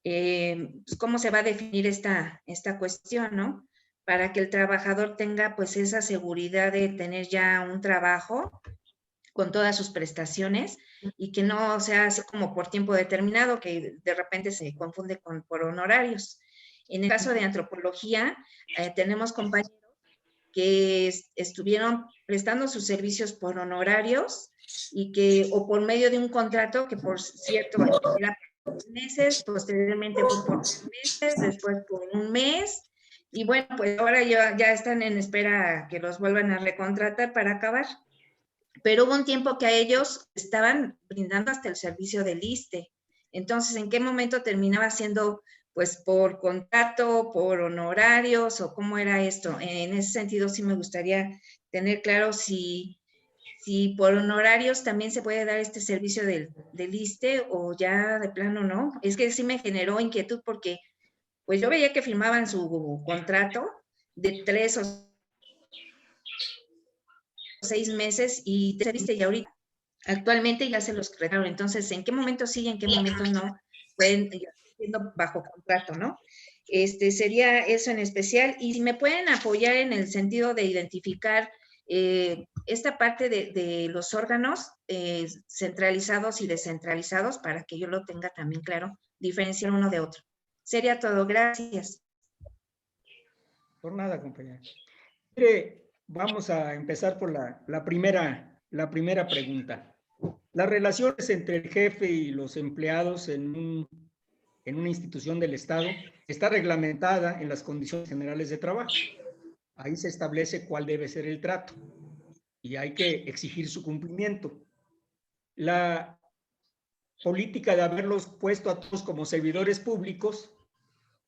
pues cómo se va a definir esta cuestión, ¿no? Para que el trabajador tenga pues esa seguridad de tener ya un trabajo con todas sus prestaciones y que no sea así como por tiempo determinado, que de repente se confunde por honorarios. En el caso de antropología, tenemos compañeros que estuvieron prestando sus servicios por honorarios o por medio de un contrato que, por cierto, era por meses, posteriormente fue por meses, después por un mes, y bueno, pues ahora ya están en espera que los vuelvan a recontratar para acabar. Pero hubo un tiempo que a ellos estaban brindando hasta el servicio del ISSSTE. Entonces, ¿en qué momento terminaba siendo pues por contrato, por honorarios o cómo era esto? En ese sentido sí me gustaría tener claro si por honorarios también se puede dar este servicio del ISSSTE o ya de plano no. Es que sí me generó inquietud porque pues yo veía que firmaban su contrato de 3 o 6 meses y y ahorita actualmente ya se los crearon. Entonces, ¿en qué momento sí y en qué momento no pueden siendo bajo contrato, no? Sería eso en especial. Y si me pueden apoyar en el sentido de identificar esta parte de los órganos centralizados y descentralizados para que yo lo tenga también claro, diferenciar uno de otro. Sería todo. Gracias. Por nada, compañera. Mire, vamos a empezar por la primera pregunta. Las relaciones entre el jefe y los empleados en en una institución del Estado está reglamentada en las condiciones generales de trabajo. Ahí se establece cuál debe ser el trato y hay que exigir su cumplimiento. La política de haberlos puesto a todos como servidores públicos,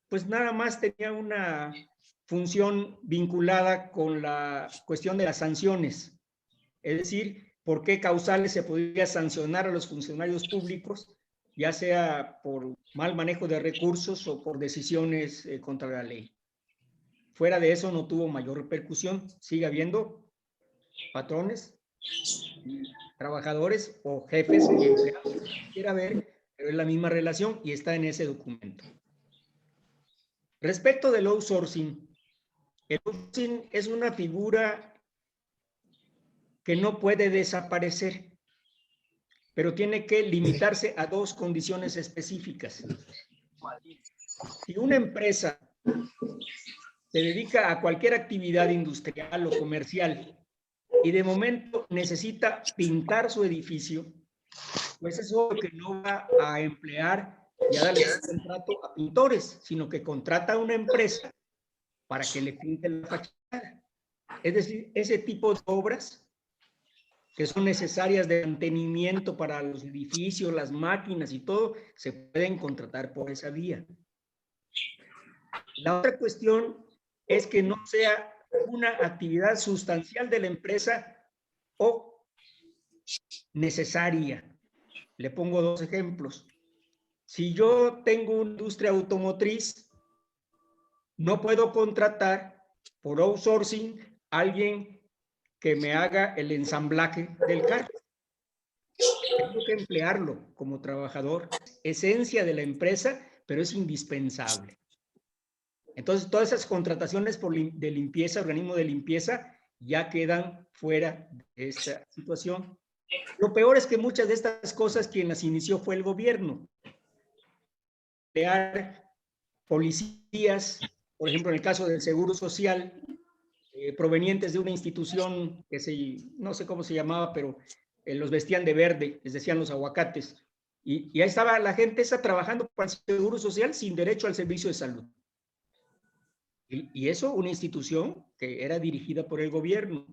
pues nada más tenía una función vinculada con la cuestión de las sanciones. Es decir, por qué causales se podría sancionar a los funcionarios públicos, ya sea por mal manejo de recursos o por decisiones contra la ley. Fuera de eso no tuvo mayor repercusión. Sigue habiendo patrones, trabajadores o jefes y empleados, quiera ver, pero es la misma relación y está en ese documento. Respecto del outsourcing, el outsourcing es una figura que no puede desaparecer, pero tiene que limitarse a dos condiciones específicas. Si una empresa se dedica a cualquier actividad industrial o comercial y de momento necesita pintar su edificio, pues es obvio que no va a emplear y a darle un contrato a pintores, sino que contrata a una empresa para que le pinte la fachada. Es decir, ese tipo de obras que son necesarias de mantenimiento para los edificios, las máquinas y todo, se pueden contratar por esa vía. La otra cuestión es que no sea una actividad sustancial de la empresa o necesaria. Le pongo dos ejemplos. Si yo tengo una industria automotriz, no puedo contratar por outsourcing a alguien que me haga el ensamblaje del carro. Tengo que emplearlo como trabajador, esencia de la empresa, pero es indispensable. Entonces, todas esas contrataciones de limpieza, organismo de limpieza, ya quedan fuera de esta situación. Lo peor es que muchas de estas cosas quien las inició fue el gobierno. Crear policías, por ejemplo, en el caso del Seguro Social, provenientes de una institución que no sé cómo se llamaba, pero los vestían de verde, les decían los aguacates. Y ahí estaba la gente esa trabajando para el Seguro Social sin derecho al servicio de salud. Y eso una institución que era dirigida por el gobierno.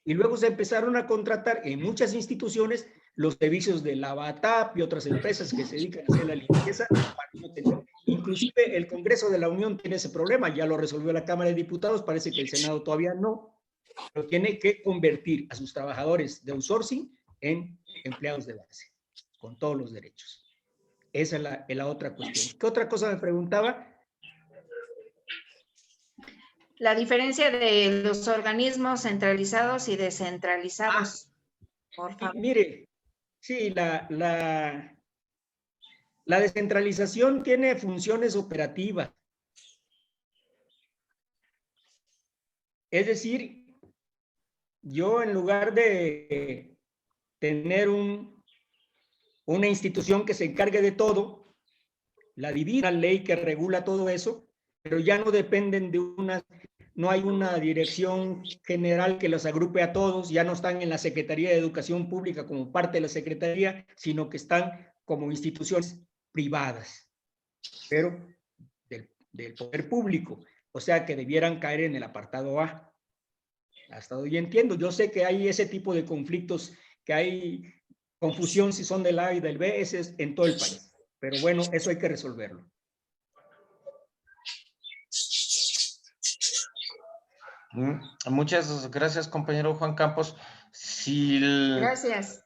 Y luego se empezaron a contratar en muchas instituciones los servicios de Lavatap y otras empresas que se dedican a hacer la limpieza. Inclusive el Congreso de la Unión tiene ese problema, ya lo resolvió la Cámara de Diputados, parece que el Senado todavía no, pero tiene que convertir a sus trabajadores de outsourcing en empleados de base, con todos los derechos. Esa es la otra cuestión. ¿Qué otra cosa me preguntaba? La diferencia de los organismos centralizados y descentralizados, por favor. Mire, sí, la descentralización tiene funciones operativas. Es decir, yo en lugar de tener una institución que se encargue de todo, la divina ley que regula todo eso, pero ya no dependen de no hay una dirección general que los agrupe a todos, ya no están en la Secretaría de Educación Pública como parte de la Secretaría, sino que están como instituciones privadas, pero del poder público, o sea que debieran caer en el apartado A. Hasta donde entiendo, yo sé que hay ese tipo de conflictos, que hay confusión si son del A y del B, ese es en todo el país, pero bueno, eso hay que resolverlo. Muchas gracias, compañero Juan Campos. Gracias.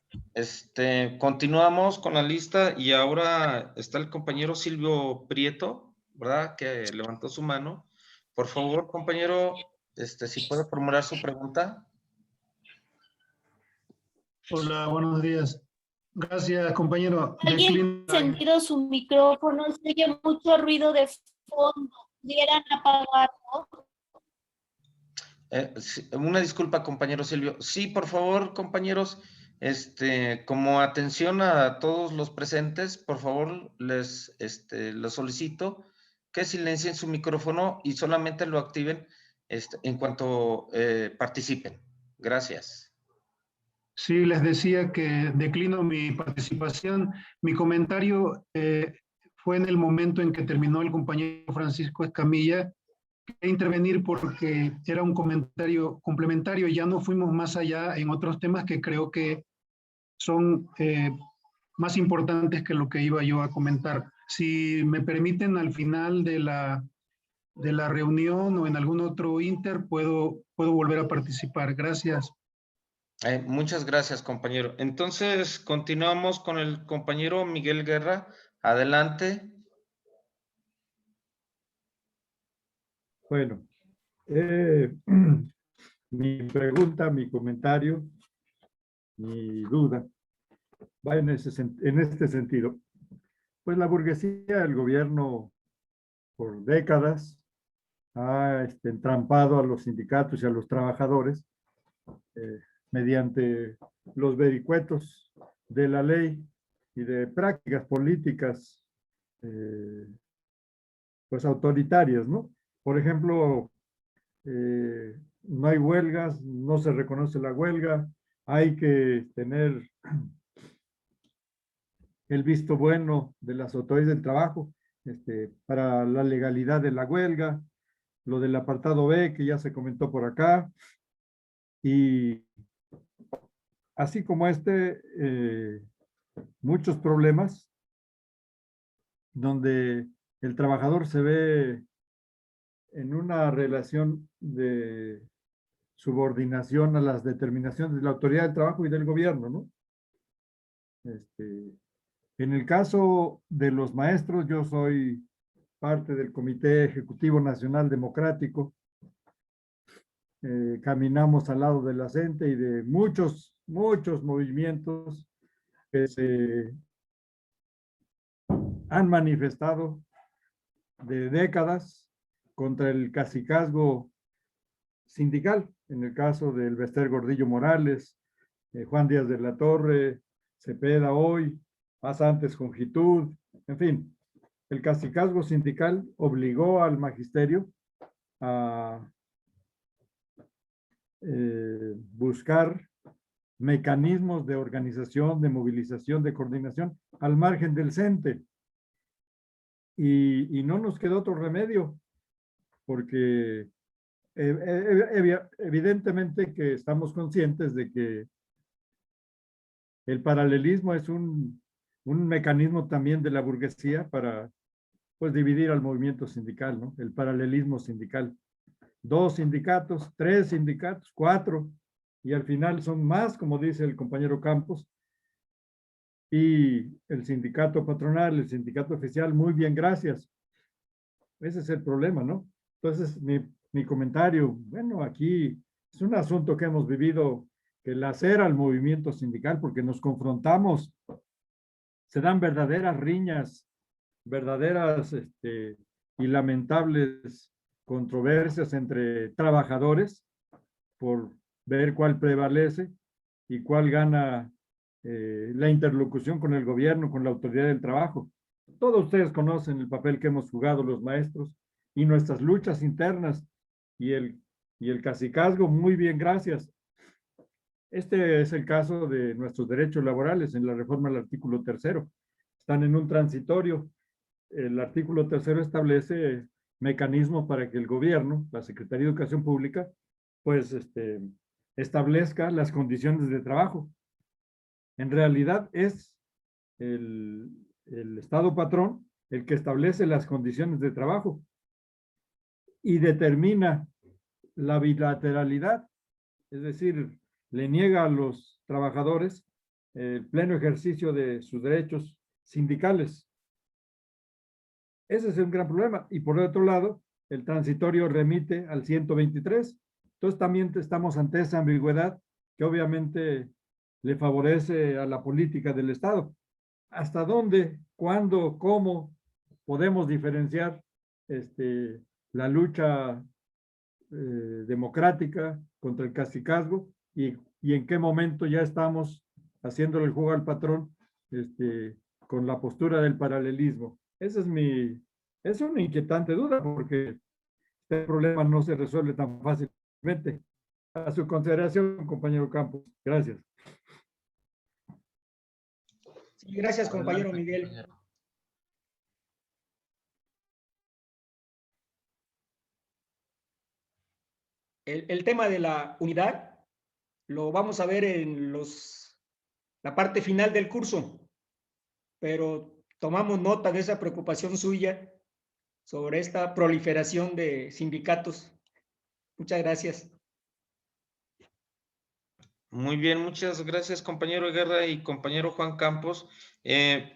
Continuamos con la lista y ahora está el compañero Silvio Prieto, ¿verdad? Que levantó su mano. Por favor, compañero, si puede formular su pregunta. Hola, buenos días. Gracias, compañero. ¿Alguien ha encendido su micrófono? Se oye mucho ruido de fondo. ¿Pudieran apagarlo? Una disculpa, compañero Silvio. Sí, por favor, compañeros, como atención a todos los presentes, por favor, les solicito que silencien su micrófono y solamente lo activen en cuanto participen. Gracias. Sí, les decía que declino mi participación. Mi comentario fue en el momento en que terminó el compañero Francisco Escamilla. Quería intervenir porque era un comentario complementario y ya no fuimos más allá en otros temas que creo que son más importantes que lo que iba yo a comentar. Si me permiten, al final de la reunión o en algún otro inter, puedo volver a participar. Gracias. Muchas gracias, compañero. Entonces, continuamos con el compañero Miguel Guerra. Adelante. Bueno, mi pregunta, mi comentario, mi duda va en este sentido. Pues la burguesía, el gobierno, por décadas, ha entrampado a los sindicatos y a los trabajadores mediante los vericuetos de la ley y de prácticas políticas pues autoritarias, ¿no? Por ejemplo, no hay huelgas, no se reconoce la huelga, hay que tener el visto bueno de las autoridades del trabajo para la legalidad de la huelga, lo del apartado B que ya se comentó por acá, y así como muchos problemas donde el trabajador se ve en una relación de subordinación a las determinaciones de la autoridad del trabajo y del gobierno, ¿no? En el caso de los maestros, yo soy parte del Comité Ejecutivo Nacional Democrático. Caminamos al lado de la CENTE y de muchos movimientos que se han manifestado de décadas contra el cacicazgo sindical, en el caso del Bester Gordillo Morales, Juan Díaz de la Torre, Cepeda hoy, más antes Jongitud, en fin, el cacicazgo sindical obligó al magisterio a buscar mecanismos de organización, de movilización, de coordinación al margen del CENTE. Y no nos quedó otro remedio, porque evidentemente que estamos conscientes de que el paralelismo es un mecanismo también de la burguesía para pues dividir al movimiento sindical, ¿no? El paralelismo sindical. 2 sindicatos, 3 sindicatos, 4, y al final son más, como dice el compañero Campos, y el sindicato patronal, el sindicato oficial, muy bien, gracias. Ese es el problema, ¿no? Entonces, mi comentario, bueno, aquí es un asunto que hemos vivido, que lacera al movimiento sindical, porque nos confrontamos, se dan verdaderas riñas, verdaderas y lamentables controversias entre trabajadores por ver cuál prevalece y cuál gana la interlocución con el gobierno, con la autoridad del trabajo. Todos ustedes conocen el papel que hemos jugado los maestros y nuestras luchas internas y el cacicazgo, muy bien, gracias. Este es el caso de nuestros derechos laborales en la reforma del artículo 3. Están en un transitorio. El artículo 3 establece mecanismos para que el gobierno, la Secretaría de Educación Pública, pues establezca las condiciones de trabajo. En realidad es el Estado patrón el que establece las condiciones de trabajo y determina la bilateralidad, es decir, le niega a los trabajadores el pleno ejercicio de sus derechos sindicales. Ese es un gran problema. Y por otro lado, el transitorio remite al 123. Entonces también estamos ante esa ambigüedad que obviamente le favorece a la política del Estado. ¿Hasta dónde, cuándo, cómo podemos diferenciar la lucha democrática contra el cacicazgo y en qué momento ya estamos haciéndole el juego al patrón con la postura del paralelismo? Esa es una inquietante duda, porque este problema no se resuelve tan fácilmente. A su consideración, compañero Campos. Gracias. Sí, gracias, compañero Miguel. el tema de la unidad lo vamos a ver en la parte final del curso, pero tomamos nota de esa preocupación suya sobre esta proliferación de sindicatos. Muchas gracias. Muy bien, muchas gracias, compañero Guerra y compañero Juan Campos.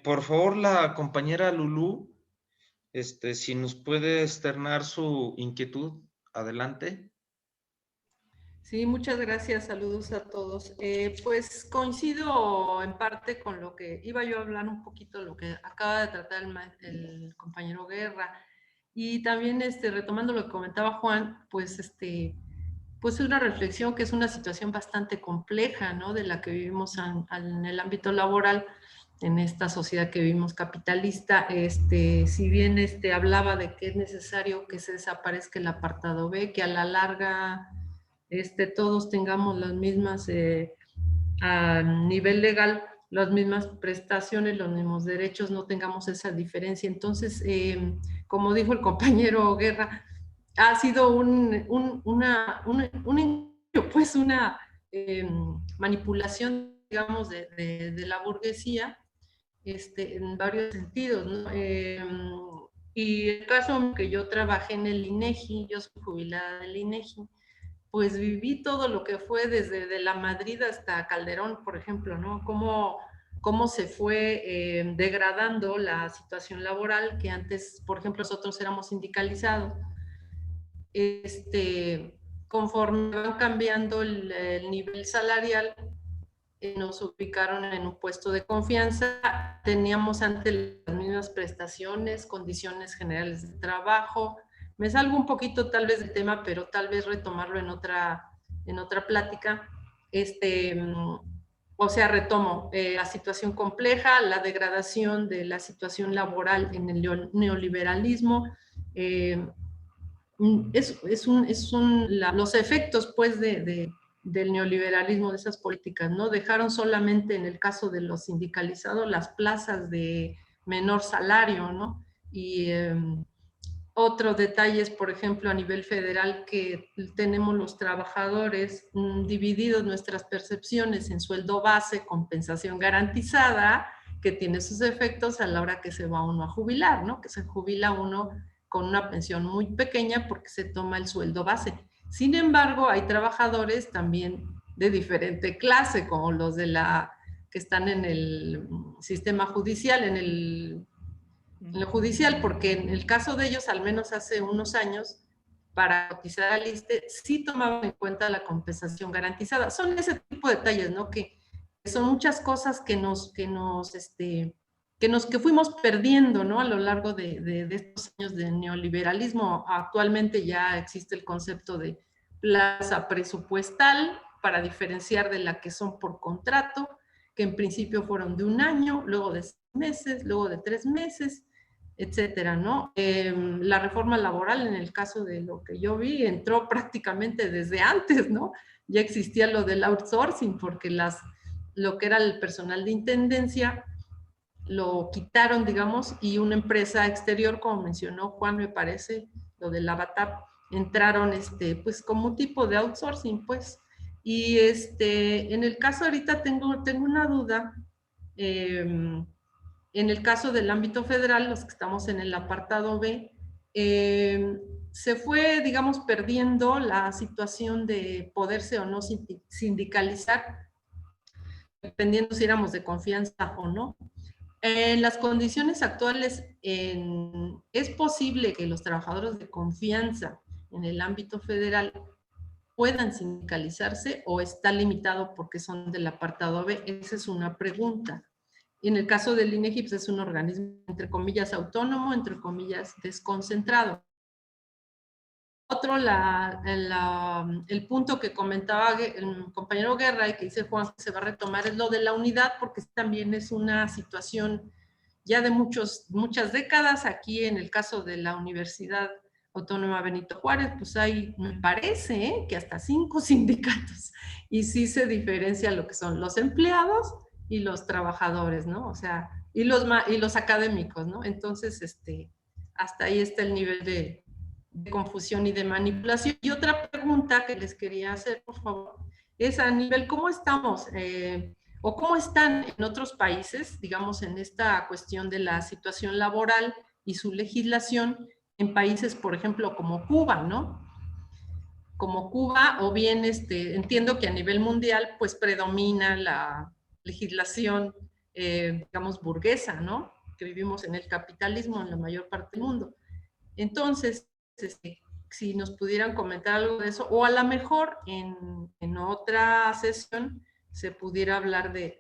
Por favor, la compañera Lulú, si nos puede externar su inquietud, adelante. Sí, muchas gracias. Saludos a todos. Pues coincido en parte con lo que iba yo a hablar un poquito, lo que acaba de tratar el compañero Guerra. Y también retomando lo que comentaba Juan, pues es una reflexión que es una situación bastante compleja, ¿no? De la que vivimos en el ámbito laboral, en esta sociedad que vivimos capitalista. Si bien hablaba de que es necesario que se desaparezca el apartado B, que a la larga todos tengamos las mismas, a nivel legal, las mismas prestaciones, los mismos derechos, no tengamos esa diferencia. Entonces, como dijo el compañero Guerra, ha sido una manipulación, digamos, de la burguesía en varios sentidos, ¿no? Y el caso que yo trabajé en el INEGI, yo soy jubilada del INEGI, pues viví todo lo que fue desde de la Madrid hasta Calderón, por ejemplo, ¿no? Cómo se fue degradando la situación laboral, que antes, por ejemplo, nosotros éramos sindicalizados. Conforme van cambiando el nivel salarial, nos ubicaron en un puesto de confianza, teníamos antes las mismas prestaciones, condiciones generales de trabajo. Me salgo un poquito tal vez del tema, pero tal vez retomarlo en otra plática. O sea, retomo la situación compleja, la degradación de la situación laboral en el neoliberalismo. Los efectos, pues, del neoliberalismo, de esas políticas, ¿no? Dejaron solamente, en el caso de los sindicalizados, las plazas de menor salario, ¿no? Y otros detalles, por ejemplo, a nivel federal, que tenemos los trabajadores divididos nuestras percepciones en sueldo base, compensación garantizada, que tiene sus efectos a la hora que se va uno a jubilar, ¿no? Que se jubila uno con una pensión muy pequeña porque se toma el sueldo base. Sin embargo, hay trabajadores también de diferente clase, como los que están en el sistema judicial, en el judicial, porque en el caso de ellos, al menos hace unos años, para cotizar al ISSSTE, sí tomaban en cuenta la compensación garantizada. Son ese tipo de detalles, ¿no? Que son muchas cosas que fuimos perdiendo, ¿no? A lo largo de estos años de neoliberalismo. Actualmente ya existe el concepto de plaza presupuestal para diferenciar de la que son por contrato, que en principio fueron de 1 año, luego de 6 meses, luego de 3 meses, etcétera, ¿no? La reforma laboral, en el caso de lo que yo vi, entró prácticamente desde antes, ¿no? Ya existía lo del outsourcing, porque lo que era el personal de intendencia lo quitaron, digamos, y una empresa exterior, como mencionó Juan, me parece, lo del Avatar, entraron, pues, como un tipo de outsourcing, pues. Y en el caso ahorita tengo una duda. En el caso del ámbito federal, los que estamos en el apartado B, se fue, digamos, perdiendo la situación de poderse o no sindicalizar, dependiendo si éramos de confianza o no. En las condiciones actuales, es posible que los trabajadores de confianza en el ámbito federal puedan sindicalizarse, o está limitado porque son del apartado B. Esa es una pregunta. Y en el caso del INEGI, pues es un organismo, entre comillas, autónomo, entre comillas, desconcentrado. Otro, el punto que comentaba el compañero Guerra y que dice Juan que se va a retomar, es lo de la unidad, porque también es una situación ya de muchas décadas. Aquí en el caso de la Universidad Autónoma Benito Juárez, pues hay, me parece, que hasta 5 sindicatos, y sí se diferencia lo que son los empleados y los trabajadores, ¿no? O sea, y los académicos, ¿no? Entonces, hasta ahí está el nivel de confusión y de manipulación. Y otra pregunta que les quería hacer, por favor, es a nivel, ¿cómo estamos o cómo están en otros países, digamos, en esta cuestión de la situación laboral y su legislación en países, por ejemplo, como Cuba, ¿no? Como Cuba, o bien entiendo que a nivel mundial pues predomina la legislación, digamos, burguesa, ¿no? Que vivimos en el capitalismo en la mayor parte del mundo. Entonces, si nos pudieran comentar algo de eso, o a lo mejor en otra sesión se pudiera hablar de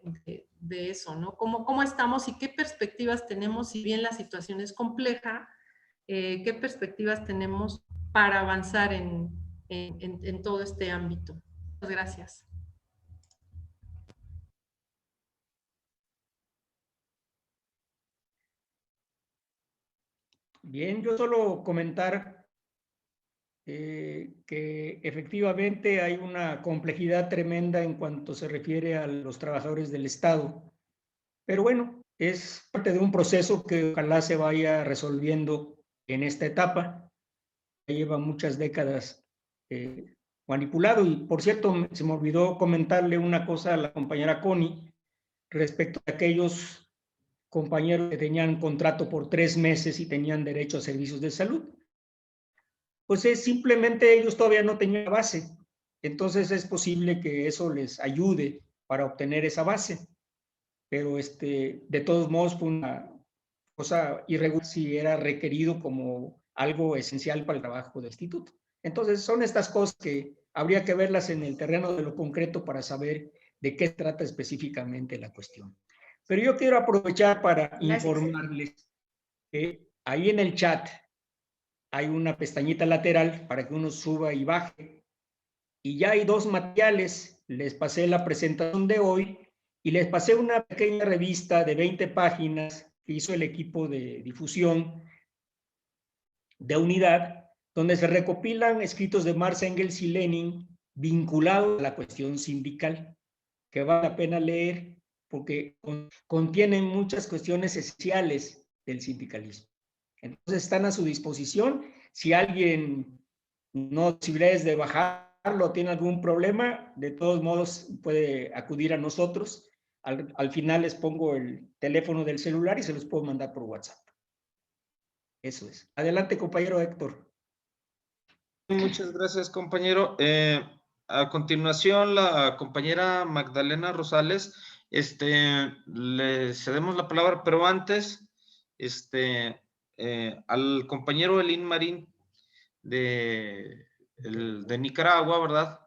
eso, ¿no? ¿Cómo estamos y qué perspectivas tenemos, si bien la situación es compleja, qué perspectivas tenemos para avanzar en todo este ámbito? Muchas gracias. Bien, yo solo comentar que efectivamente hay una complejidad tremenda en cuanto se refiere a los trabajadores del Estado. Pero bueno, es parte de un proceso que ojalá se vaya resolviendo en esta etapa. Lleva muchas décadas manipulado. Y por cierto, se me olvidó comentarle una cosa a la compañera Connie respecto a aquellos compañeros que tenían contrato por 3 meses y tenían derecho a servicios de salud. Pues es simplemente ellos todavía no tenían base. Entonces es posible que eso les ayude para obtener esa base. Pero de todos modos fue una cosa irregular si era requerido como algo esencial para el trabajo del instituto. Entonces son estas cosas que habría que verlas en el terreno de lo concreto para saber de qué trata específicamente la cuestión. Pero yo quiero aprovechar para informarles que ahí en el chat hay una pestañita lateral para que uno suba y baje. Y ya hay 2 materiales. Les pasé la presentación de hoy y les pasé una pequeña revista de 20 páginas que hizo el equipo de difusión de Unidad, donde se recopilan escritos de Marx, Engels y Lenin vinculados a la cuestión sindical, que vale la pena leer porque contienen muchas cuestiones esenciales del sindicalismo. Entonces están a su disposición. Si alguien no tiene posibilidades de bajarlo, tiene algún problema, de todos modos puede acudir a nosotros. Al final les pongo el teléfono del celular y se los puedo mandar por WhatsApp. Eso es. Adelante, compañero Héctor. Muchas gracias, compañero. A continuación, la compañera Magdalena Rosales, le cedemos la palabra, pero antes, al compañero Elín Marín de Nicaragua, ¿verdad?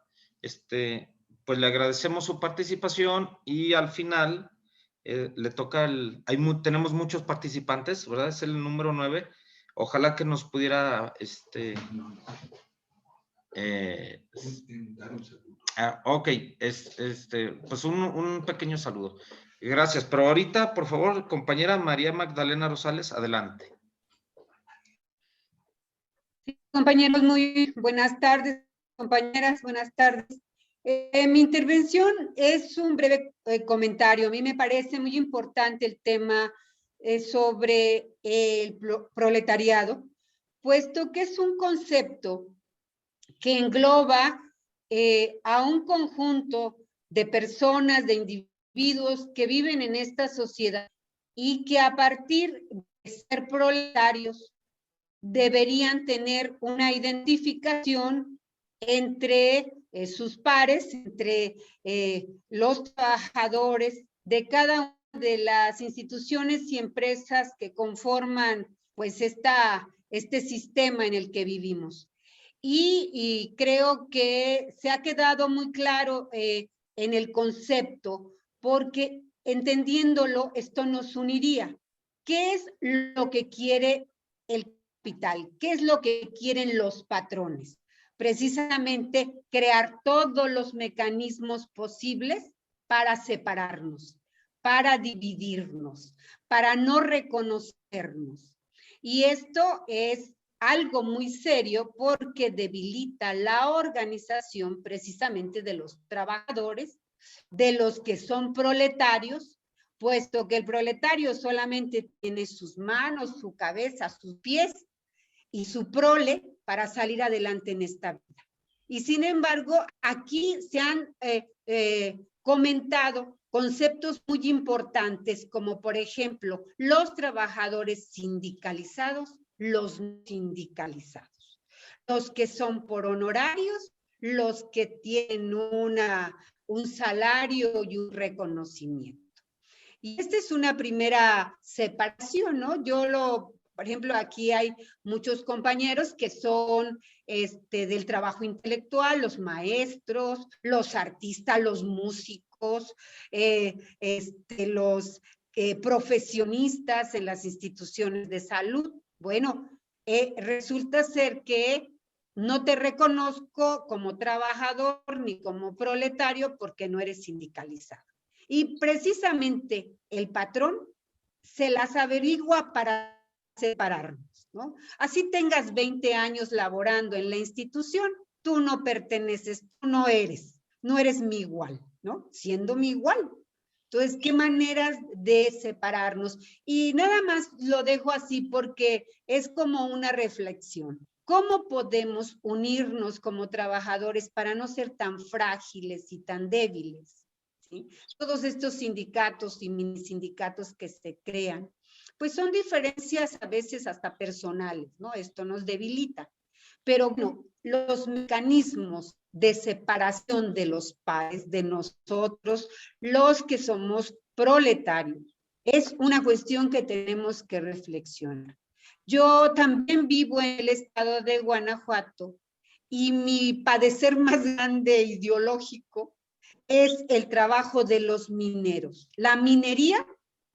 Pues le agradecemos su participación y al final le toca tenemos muchos participantes, ¿verdad? Es el número 9. Ojalá que nos pudiera, ok, pues un pequeño saludo. Gracias, pero ahorita, por favor, compañera María Magdalena Rosales, adelante. Compañeros, muy buenas tardes, compañeras, buenas tardes. Mi intervención es un breve comentario. A mí me parece muy importante el tema sobre el proletariado, puesto que es un concepto que engloba a un conjunto de personas, de individuos que viven en esta sociedad y que a partir de ser proletarios deberían tener una identificación entre sus pares, entre los trabajadores de cada una de las instituciones y empresas que conforman pues este sistema en el que vivimos. Y creo que se ha quedado muy claro en el concepto, porque entendiéndolo esto nos uniría. ¿Qué es lo que quiere el capital? ¿Qué es lo que quieren los patrones? Precisamente crear todos los mecanismos posibles para separarnos, para dividirnos, para no reconocernos. Y esto es algo muy serio porque debilita la organización precisamente de los trabajadores, de los que son proletarios, puesto que el proletario solamente tiene sus manos, su cabeza, sus pies, y su prole para salir adelante en esta vida. Y sin embargo, aquí se han comentado conceptos muy importantes, como por ejemplo, los trabajadores sindicalizados, los no sindicalizados, los que son por honorarios, los que tienen un salario y un reconocimiento. Y esta es una primera separación, ¿no? Por ejemplo, aquí hay muchos compañeros que son del trabajo intelectual, los maestros, los artistas, los músicos, los profesionistas en las instituciones de salud. Bueno, resulta ser que no te reconozco como trabajador ni como proletario porque no eres sindicalizado. Y precisamente el patrón se las averigua para separarnos, ¿no? Así tengas 20 años laborando en la institución, tú no perteneces, tú no eres mi igual, ¿no? Siendo mi igual. Entonces, ¿qué maneras de separarnos? Y nada más lo dejo así porque es como una reflexión. ¿Cómo podemos unirnos como trabajadores para no ser tan frágiles y tan débiles? ¿Sí? Todos estos sindicatos y mini sindicatos que se crean, pues son diferencias a veces hasta personales, ¿no? Esto nos debilita. Pero bueno, los mecanismos de separación de los pares, de nosotros, los que somos proletarios, es una cuestión que tenemos que reflexionar. Yo también vivo en el estado de Guanajuato y mi padecer más grande ideológico es el trabajo de los mineros. La minería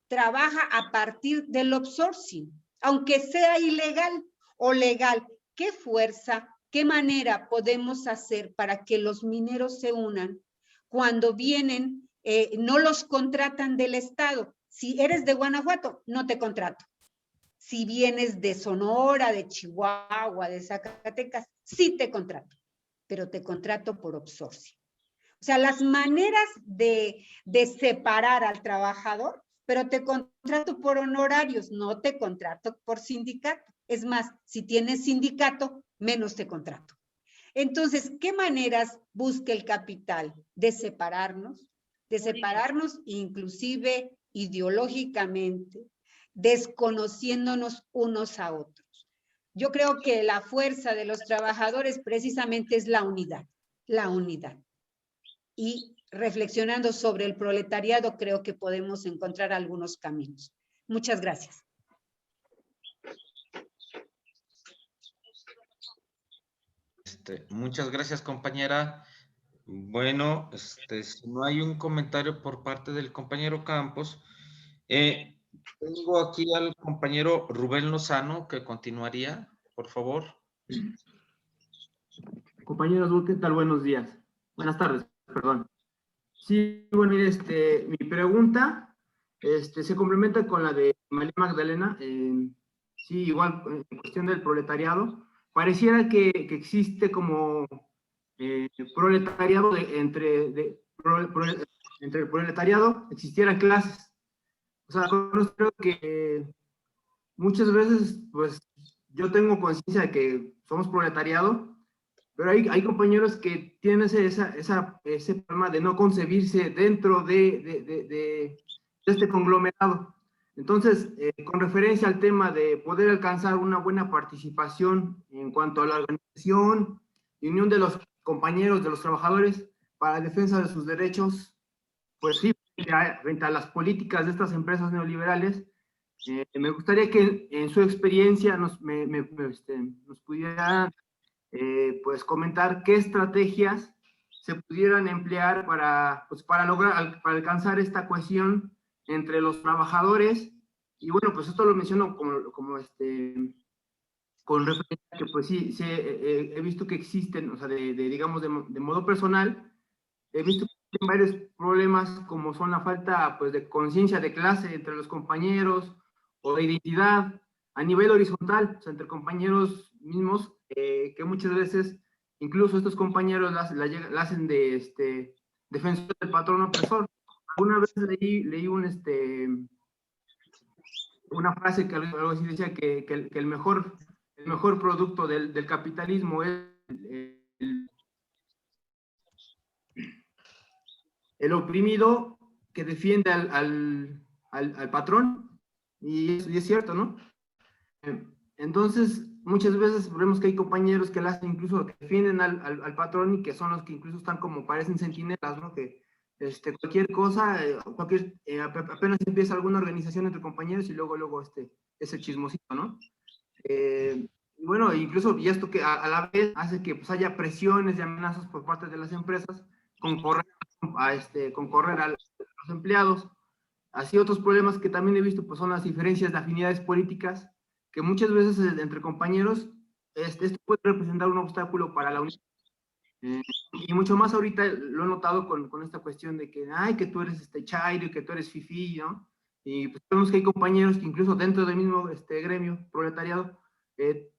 trabaja a partir del outsourcing, aunque sea ilegal o legal. ¿Qué fuerza, qué manera podemos hacer para que los mineros se unan cuando vienen, no los contratan del Estado? Si eres de Guanajuato, no te contrato. Si vienes de Sonora, de Chihuahua, de Zacatecas, sí te contrato, pero te contrato por outsourcing. O sea, las maneras de separar al trabajador, pero te contrato por honorarios, no te contrato por sindicato. Es más, si tienes sindicato, menos te contrato. Entonces, ¿qué maneras busca el capital? De separarnos inclusive ideológicamente, desconociéndonos unos a otros. Yo creo que la fuerza de los trabajadores precisamente es la unidad. Y reflexionando sobre el proletariado, creo que podemos encontrar algunos caminos. Muchas gracias. Muchas gracias, compañera. Bueno, si no hay un comentario por parte del compañero Campos, tengo aquí al compañero Rubén Lozano que continuaría, por favor. Compañeros, ¿qué tal? Buenos días. Buenas tardes, perdón. Sí, bueno, mire, mi pregunta se complementa con la de María Magdalena. Sí, igual, en cuestión del proletariado, pareciera que existe como proletariado, entre el proletariado existieran clases. O sea, creo que muchas veces, pues, yo tengo conciencia de que somos proletariado, pero hay compañeros que tienen ese problema de no concebirse dentro de este conglomerado. Entonces, con referencia al tema de poder alcanzar una buena participación en cuanto a la organización y unión de los compañeros, de los trabajadores, para la defensa de sus derechos, pues sí, frente a las políticas de estas empresas neoliberales, me gustaría que en su experiencia nos pudiera pues comentar qué estrategias se pudieran emplear para para alcanzar esta cohesión entre los trabajadores. Y bueno, pues esto lo menciono con referencia a que pues sí, he visto que existen, o sea, digamos de modo personal, he visto que existen varios problemas como son la falta pues de conciencia de clase entre los compañeros o de identidad a nivel horizontal, o sea, entre compañeros mismos, que muchas veces incluso estos compañeros la hacen de defensor del patrón opresor. Alguna vez leí una frase que algo así decía que el mejor mejor producto del capitalismo es el oprimido que defiende al patrón, y es cierto, ¿no? Entonces, muchas veces vemos que hay compañeros que incluso que defienden al patrón y que son los que incluso están como parecen centinelas, ¿no? Que cualquier cosa, apenas empieza alguna organización entre compañeros y luego ese chismosito, ¿no? Y bueno, incluso y esto que a la vez hace que pues, haya presiones y amenazas por parte de las empresas con correr a los empleados. Así otros problemas que también he visto pues son las diferencias de afinidades políticas, que muchas veces entre compañeros esto puede representar un obstáculo para la unión. Y mucho más ahorita lo he notado con esta cuestión de que, ay, que tú eres chairo y que tú eres fifí, ¿no? Y pues vemos que hay compañeros que incluso dentro del mismo gremio, proletariado,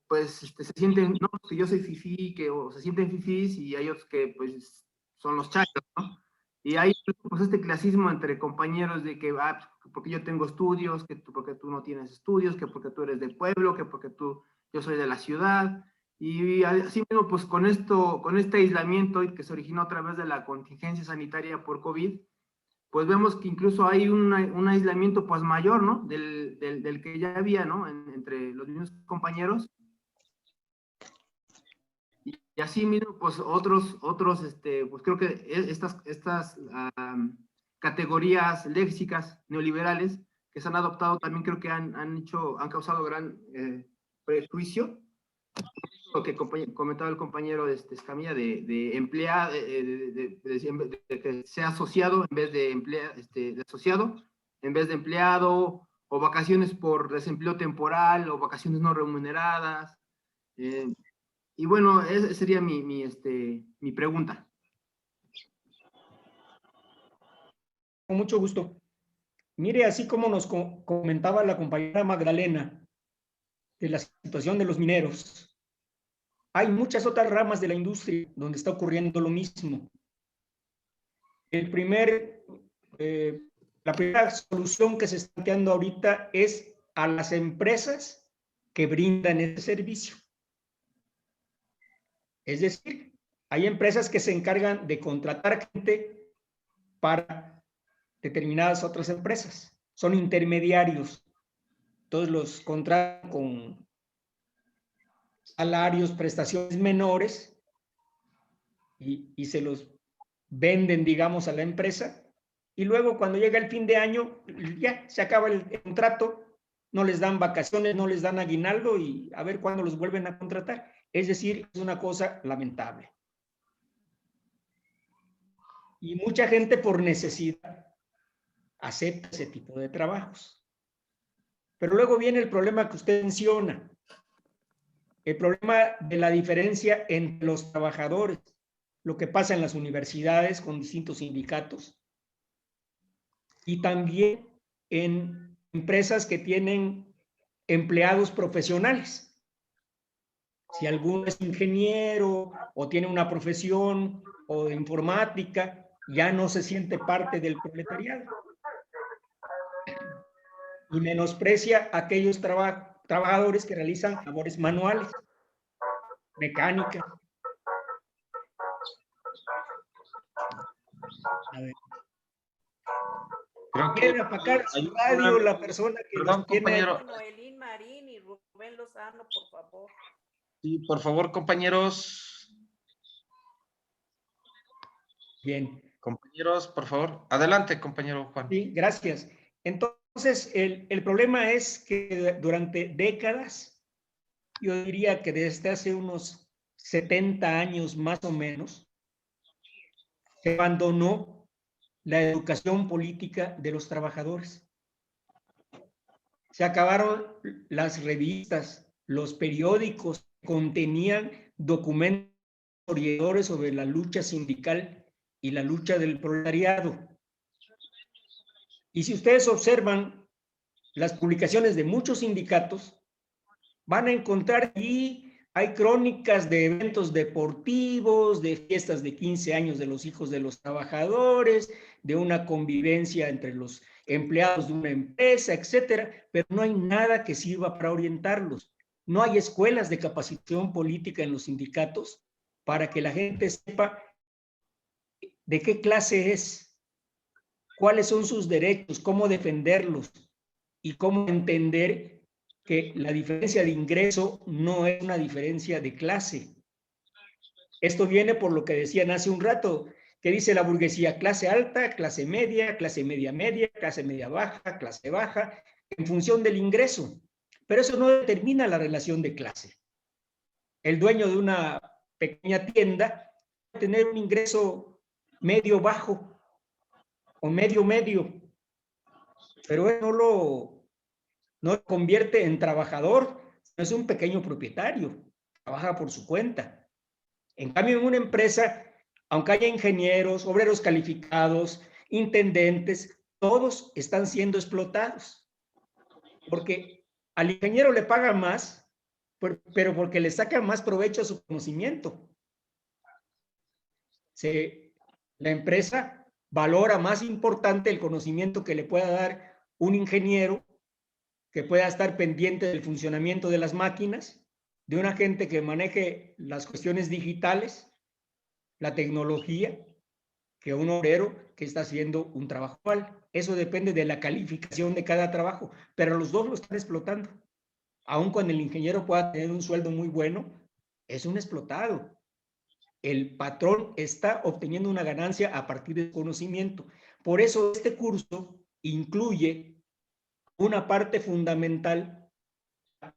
pues se sienten, no, que yo soy fifí, o se sienten fifís, y hay otros que pues son los chairos, ¿no? Y hay pues este clasismo entre compañeros de que, porque yo tengo estudios, porque tú no tienes estudios, que porque tú eres del pueblo, que porque yo soy de la ciudad. Y así mismo, pues con este aislamiento que se originó a través de la contingencia sanitaria por COVID, pues vemos que incluso hay un aislamiento pues mayor, ¿no? Del que ya había, ¿no? Entre los mismos compañeros. Y así mismo, pues otros pues creo que estas categorías léxicas neoliberales que se han adoptado también creo que han causado gran prejuicio. Lo que comentaba el compañero Escamilla de empleado, de que sea asociado en vez de asociado, en vez de empleado, o vacaciones por desempleo temporal, o vacaciones no remuneradas. Y bueno, esa sería mi pregunta. Con mucho gusto. Mire, así como nos comentaba la compañera Magdalena de la situación de los mineros, hay muchas otras ramas de la industria donde está ocurriendo lo mismo. La primera solución que se está planteando ahorita es a las empresas que brindan ese servicio. Es decir, hay empresas que se encargan de contratar gente para determinadas otras empresas. Son intermediarios. Todos los contratan con salarios, prestaciones menores y se los venden, digamos, a la empresa. Y luego cuando llega el fin de año, ya se acaba el contrato, no les dan vacaciones, no les dan aguinaldo y a ver cuándo los vuelven a contratar. Es decir, es una cosa lamentable. Y mucha gente por necesidad acepta ese tipo de trabajos. Pero luego viene el problema que usted menciona, el problema de la diferencia entre los trabajadores, lo que pasa en las universidades con distintos sindicatos y también en empresas que tienen empleados profesionales. Si alguno es ingeniero o tiene una profesión o de informática, ya no se siente parte del proletariado. Y menosprecia a aquellos trabajadores que realizan labores manuales, mecánica. A ver. Creo que Quieren apagar su radio la persona que los tiene. compañero. Noelín Marín y Rubén Lozano, por favor. Sí, por favor, compañeros. Bien. Compañeros, por favor. Adelante, compañero Juan. Sí, gracias. Entonces, el problema es que durante décadas, yo diría que desde hace unos 70 años más o menos, se abandonó la educación política de los trabajadores. Se acabaron las revistas, los periódicos que contenían documentos orientadores sobre la lucha sindical y la lucha del proletariado. Y si ustedes observan las publicaciones de muchos sindicatos, van a encontrar allí, hay crónicas de eventos deportivos, de fiestas de 15 años de los hijos de los trabajadores, de una convivencia entre los empleados de una empresa, etcétera, pero no hay nada que sirva para orientarlos. No hay escuelas de capacitación política en los sindicatos para que la gente sepa de qué clase es, cuáles son sus derechos, cómo defenderlos y cómo entender que la diferencia de ingreso no es una diferencia de clase. Esto viene por lo que decían hace un rato, que dice la burguesía: clase alta, clase media media, clase media baja, en función del ingreso. Pero eso no determina la relación de clase. El dueño de una pequeña tienda puede tener un ingreso medio bajo o medio, pero él no lo convierte en trabajador, es un pequeño propietario, trabaja por su cuenta. En cambio, en una empresa, aunque haya ingenieros, obreros calificados, intendentes, todos están siendo explotados, porque al ingeniero le pagan más, pero porque le sacan más provecho a su conocimiento. La empresa valora más importante el conocimiento que le pueda dar un ingeniero, que pueda estar pendiente del funcionamiento de las máquinas, de una gente que maneje las cuestiones digitales, la tecnología, que un obrero que está haciendo un trabajo igual. Eso depende de la calificación de cada trabajo, pero los dos lo están explotando. Aun cuando el ingeniero pueda tener un sueldo muy bueno, es un explotado. El patrón está obteniendo una ganancia a partir del conocimiento. Por eso este curso incluye una parte fundamental,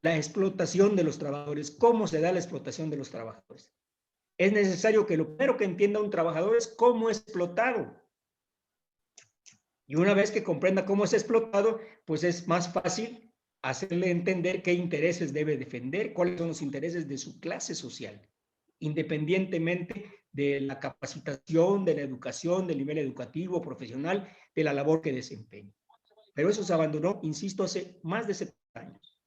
la explotación de los trabajadores. ¿Cómo se da la explotación de los trabajadores? Es necesario que lo primero que entienda un trabajador es cómo es explotado. Y una vez que comprenda cómo es explotado, pues es más fácil hacerle entender qué intereses debe defender, cuáles son los intereses de su clase social, independientemente de la capacitación, de la educación, del nivel educativo, profesional, de la labor que desempeña. Pero eso se abandonó, insisto, hace más de 70 años.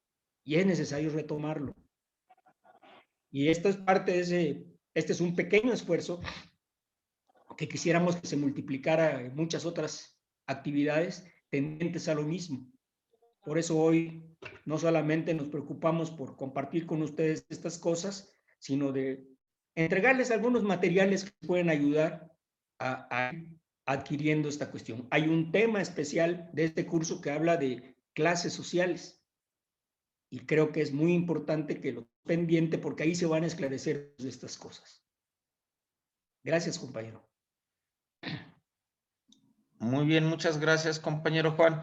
Y es necesario retomarlo. Y esto es parte de este es un pequeño esfuerzo que quisiéramos que se multiplicara en muchas otras actividades tendentes a lo mismo. Por eso hoy no solamente nos preocupamos por compartir con ustedes estas cosas, sino de entregarles algunos materiales que pueden ayudar a adquiriendo esta cuestión. Hay un tema especial de este curso que habla de clases sociales y creo que es muy importante que lo pendiente porque ahí se van a esclarecer estas cosas. Gracias, compañero. Muy bien, muchas gracias, compañero Juan.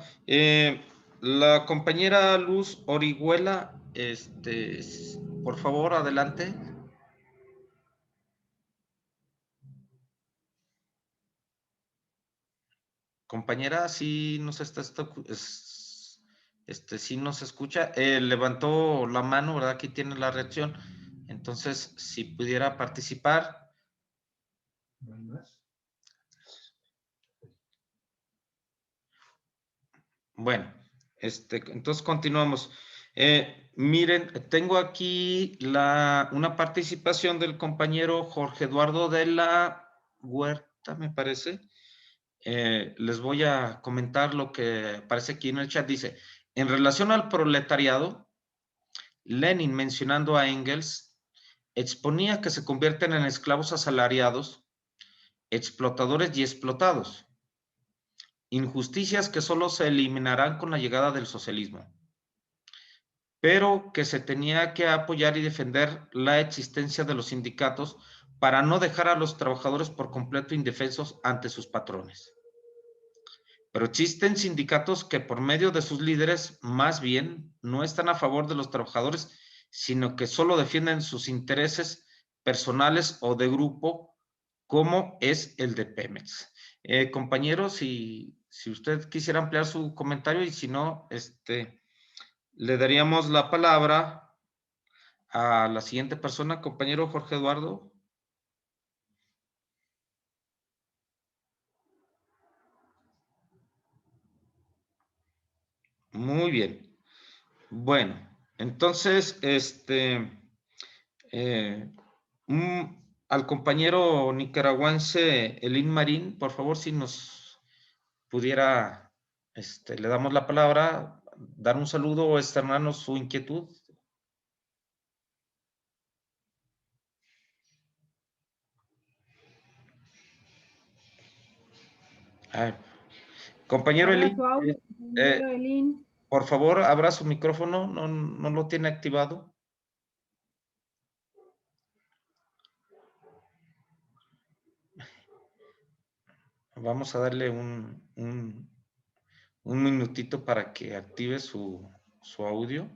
La compañera Luz Orihuela, por favor, adelante. Compañera, sí nos sí nos escucha. Levantó la mano, ¿verdad? Aquí tiene la reacción. Entonces, si pudiera participar. Bueno, entonces continuamos. Miren, tengo aquí una participación del compañero Jorge Eduardo de la Huerta, me parece. Les voy a comentar lo que aparece aquí en el chat. Dice, en relación al proletariado, Lenin, mencionando a Engels, exponía que se convierten en esclavos asalariados, explotadores y explotados. Injusticias que solo se eliminarán con la llegada del socialismo, pero que se tenía que apoyar y defender la existencia de los sindicatos para no dejar a los trabajadores por completo indefensos ante sus patrones. Pero existen sindicatos que por medio de sus líderes más bien no están a favor de los trabajadores, sino que solo defienden sus intereses personales o de grupo, como es el de Pemex. Compañero, si usted quisiera ampliar su comentario y si no, le daríamos la palabra a la siguiente persona, compañero Jorge Eduardo. Muy bien. Bueno, entonces, al compañero nicaragüense Elín Marín, por favor, si nos pudiera, le damos la palabra, dar un saludo o externarnos su inquietud. Ay, compañero Abra Elín, su audio, compañero Elín. por favor, abra su micrófono, no lo tiene activado. Vamos a darle un minutito para que active su audio.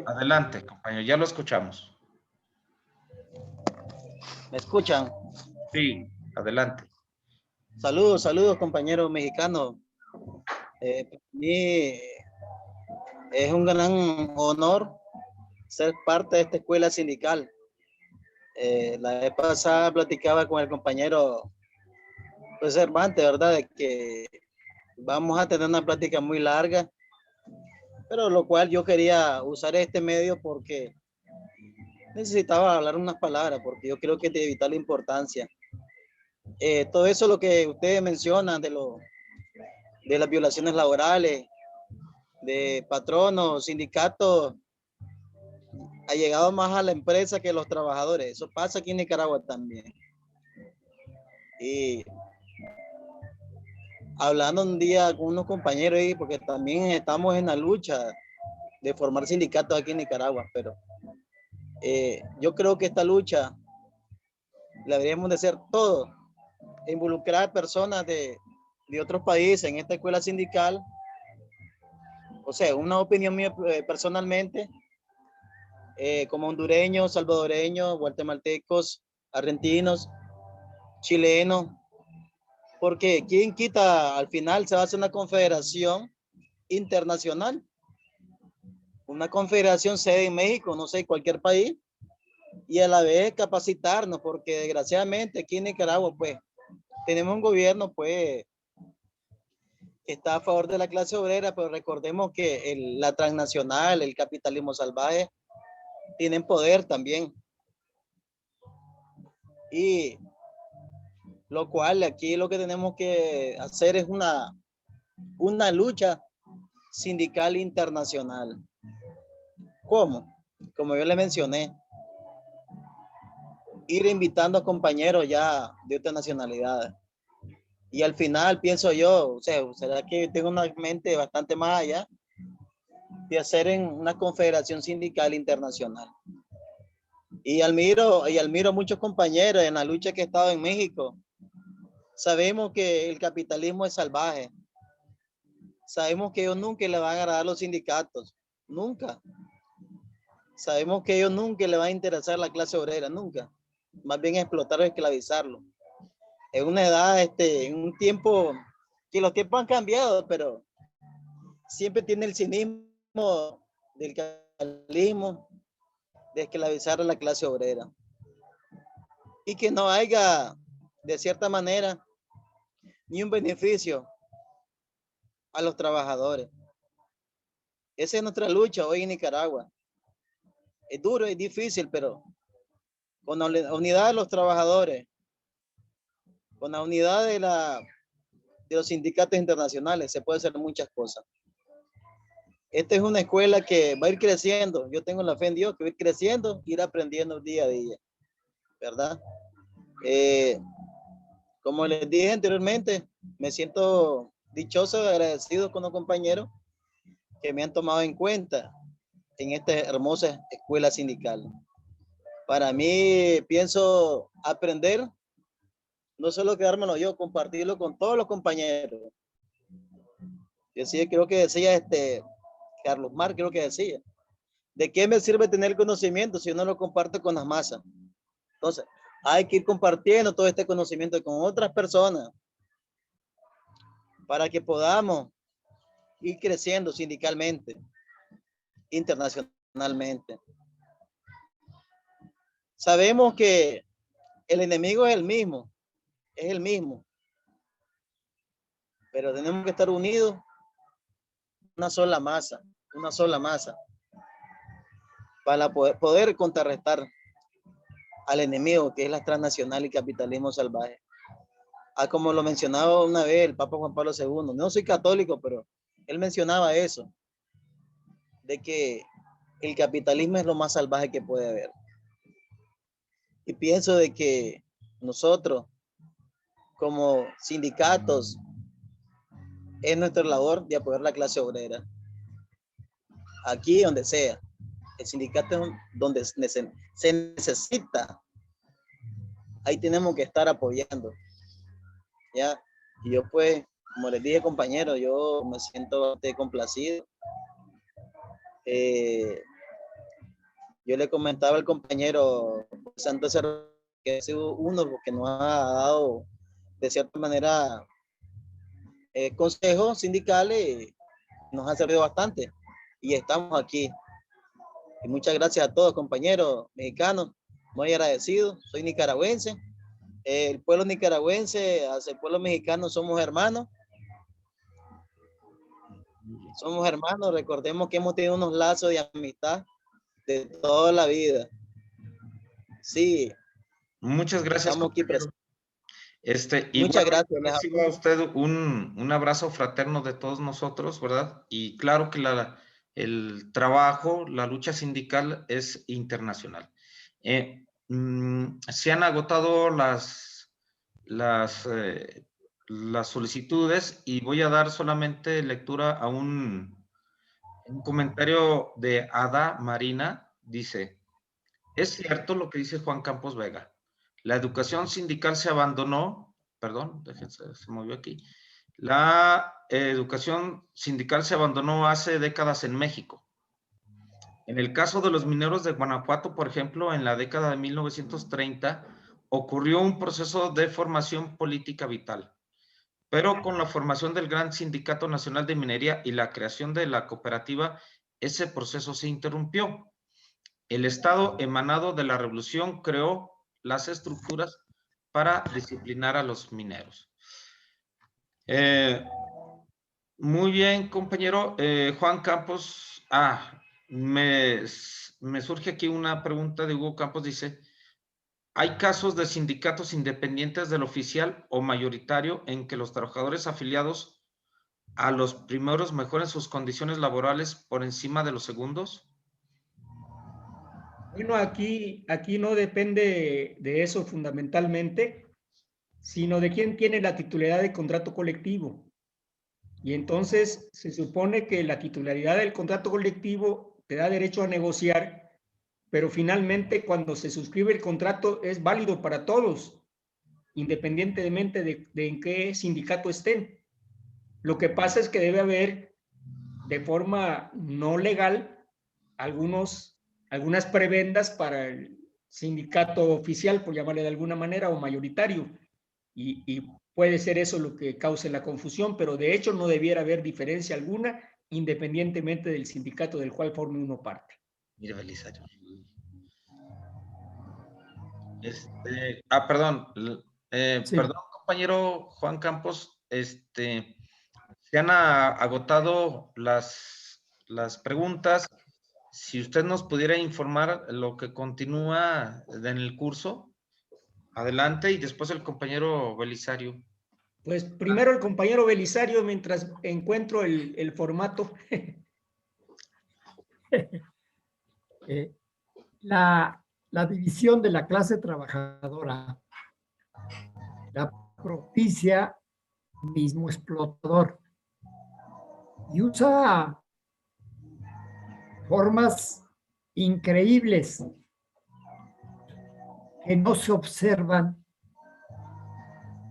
Adelante, compañero, ya lo escuchamos. ¿Me escuchan? Sí, adelante. Saludos, saludos, compañeros mexicanos. Para mí es un gran honor ser parte de esta escuela sindical. La vez pasada platicaba con el compañero pues, Cervantes, ¿verdad? De que vamos a tener una plática muy larga, pero lo cual yo quería usar este medio porque necesitaba hablar unas palabras, porque yo creo que es de vital importancia. Todo eso lo que ustedes mencionan de las violaciones laborales, de patronos, sindicatos, ha llegado más a la empresa que a los trabajadores. Eso pasa aquí en Nicaragua también. Y hablando un día con unos compañeros ahí, porque también estamos en la lucha de formar sindicatos aquí en Nicaragua, pero yo creo que esta lucha la deberíamos de hacer todos, involucrar personas de otros países en esta escuela sindical. O sea, una opinión mía personalmente, como hondureños, salvadoreños, guatemaltecos, argentinos, chilenos, porque quien quita, al final se va a hacer una confederación internacional, una confederación sede en México, no sé, cualquier país, y a la vez capacitarnos, porque desgraciadamente aquí en Nicaragua, pues, tenemos un gobierno, pues, que está a favor de la clase obrera, pero recordemos que la transnacional, el capitalismo salvaje, tienen poder también. Y lo cual aquí lo que tenemos que hacer es una lucha sindical internacional. ¿Cómo? Como yo le mencioné, ir invitando a compañeros ya de otras nacionalidades. Y al final pienso yo, o sea, será que tengo una mente bastante más allá de hacer en una confederación sindical internacional. Y admiro a muchos compañeros en la lucha que he estado en México. Sabemos que el capitalismo es salvaje. Sabemos que ellos nunca le van a agradar los sindicatos. Nunca. Sabemos que ellos nunca le va a interesar la clase obrera. Nunca. Más bien explotar o esclavizarlo. En una edad, en un tiempo, que los tiempos han cambiado, pero siempre tiene el cinismo del capitalismo de esclavizar a la clase obrera. Y que no haya, de cierta manera, ni un beneficio a los trabajadores. Esa es nuestra lucha hoy en Nicaragua. Es duro, es difícil, pero con la unidad de los trabajadores, con la unidad de los sindicatos internacionales, se puede hacer muchas cosas. Esta es una escuela que va a ir creciendo. Yo tengo la fe en Dios que va a ir creciendo, ir aprendiendo día a día, ¿verdad? Como les dije anteriormente, me siento dichoso y agradecido con los compañeros que me han tomado en cuenta en esta hermosa escuela sindical. Para mí, pienso aprender, no solo quedármelo yo, compartirlo con todos los compañeros. Yo sí, creo que decía Carlos Marx, creo que decía, ¿de qué me sirve tener conocimiento si no lo comparto con las masas? Entonces, hay que ir compartiendo todo este conocimiento con otras personas para que podamos ir creciendo sindicalmente, internacionalmente. Sabemos que el enemigo es el mismo, pero tenemos que estar unidos, una sola masa, para poder contrarrestar al enemigo que es la transnacional y capitalismo salvaje. como lo mencionaba una vez el Papa Juan Pablo II. No soy católico, pero él mencionaba eso, de que el capitalismo es lo más salvaje que puede haber. Y pienso de que nosotros, como sindicatos, es nuestra labor de apoyar la clase obrera. Aquí, donde sea. El sindicato es donde se necesita. Ahí tenemos que estar apoyando. ¿Ya? Y yo pues, como les dije, compañeros, yo me siento bastante complacido. Yo le comentaba al compañero Santos que es uno que nos ha dado de cierta manera consejos sindicales, nos ha servido bastante y estamos aquí. Y muchas gracias a todos, compañeros mexicanos, muy agradecido. Soy nicaragüense. El pueblo nicaragüense, hacia el pueblo mexicano somos hermanos. Somos hermanos, recordemos que hemos tenido unos lazos de amistad de toda la vida. Sí. Muchas gracias. Estamos aquí Muchas gracias. Reciba a usted un abrazo fraterno de todos nosotros, ¿verdad? Y claro que el trabajo, la lucha sindical es internacional. Se han agotado las solicitudes y voy a dar solamente lectura a un comentario de Ada Marina. Dice, es cierto lo que dice Juan Campos Vega. La educación sindical se abandonó, perdón, déjense, se movió aquí. La educación sindical se abandonó hace décadas en México. En el caso de los mineros de Guanajuato, por ejemplo, en la década de 1930, ocurrió un proceso de formación política vital. Pero con la formación del Gran Sindicato Nacional de Minería y la creación de la cooperativa, ese proceso se interrumpió. El Estado emanado de la revolución creó las estructuras para disciplinar a los mineros. Muy bien, compañero. Juan Campos, me surge aquí una pregunta de Hugo Campos. Dice, ¿hay casos de sindicatos independientes del oficial o mayoritario en que los trabajadores afiliados a los primeros mejoren sus condiciones laborales por encima de los segundos? Bueno, aquí no depende de eso fundamentalmente, sino de quién tiene la titularidad de contrato colectivo. Y entonces se supone que la titularidad del contrato colectivo te da derecho a negociar, pero finalmente cuando se suscribe el contrato es válido para todos, independientemente de en qué sindicato estén. Lo que pasa es que debe haber, de forma no legal, algunas prebendas para el sindicato oficial, por llamarle de alguna manera, o mayoritario. Y puede ser eso lo que cause la confusión, pero de hecho no debiera haber diferencia alguna, independientemente del sindicato del cual forme uno parte. Mira, Belisario. Perdón. Sí. Perdón, compañero Juan Campos. Se han agotado las preguntas. Si usted nos pudiera informar lo que continúa en el curso, adelante, y después el compañero Belisario. Pues primero el compañero Belisario, mientras encuentro el formato. La división de la clase trabajadora la propicia mismo explotador y usa formas increíbles que no se observan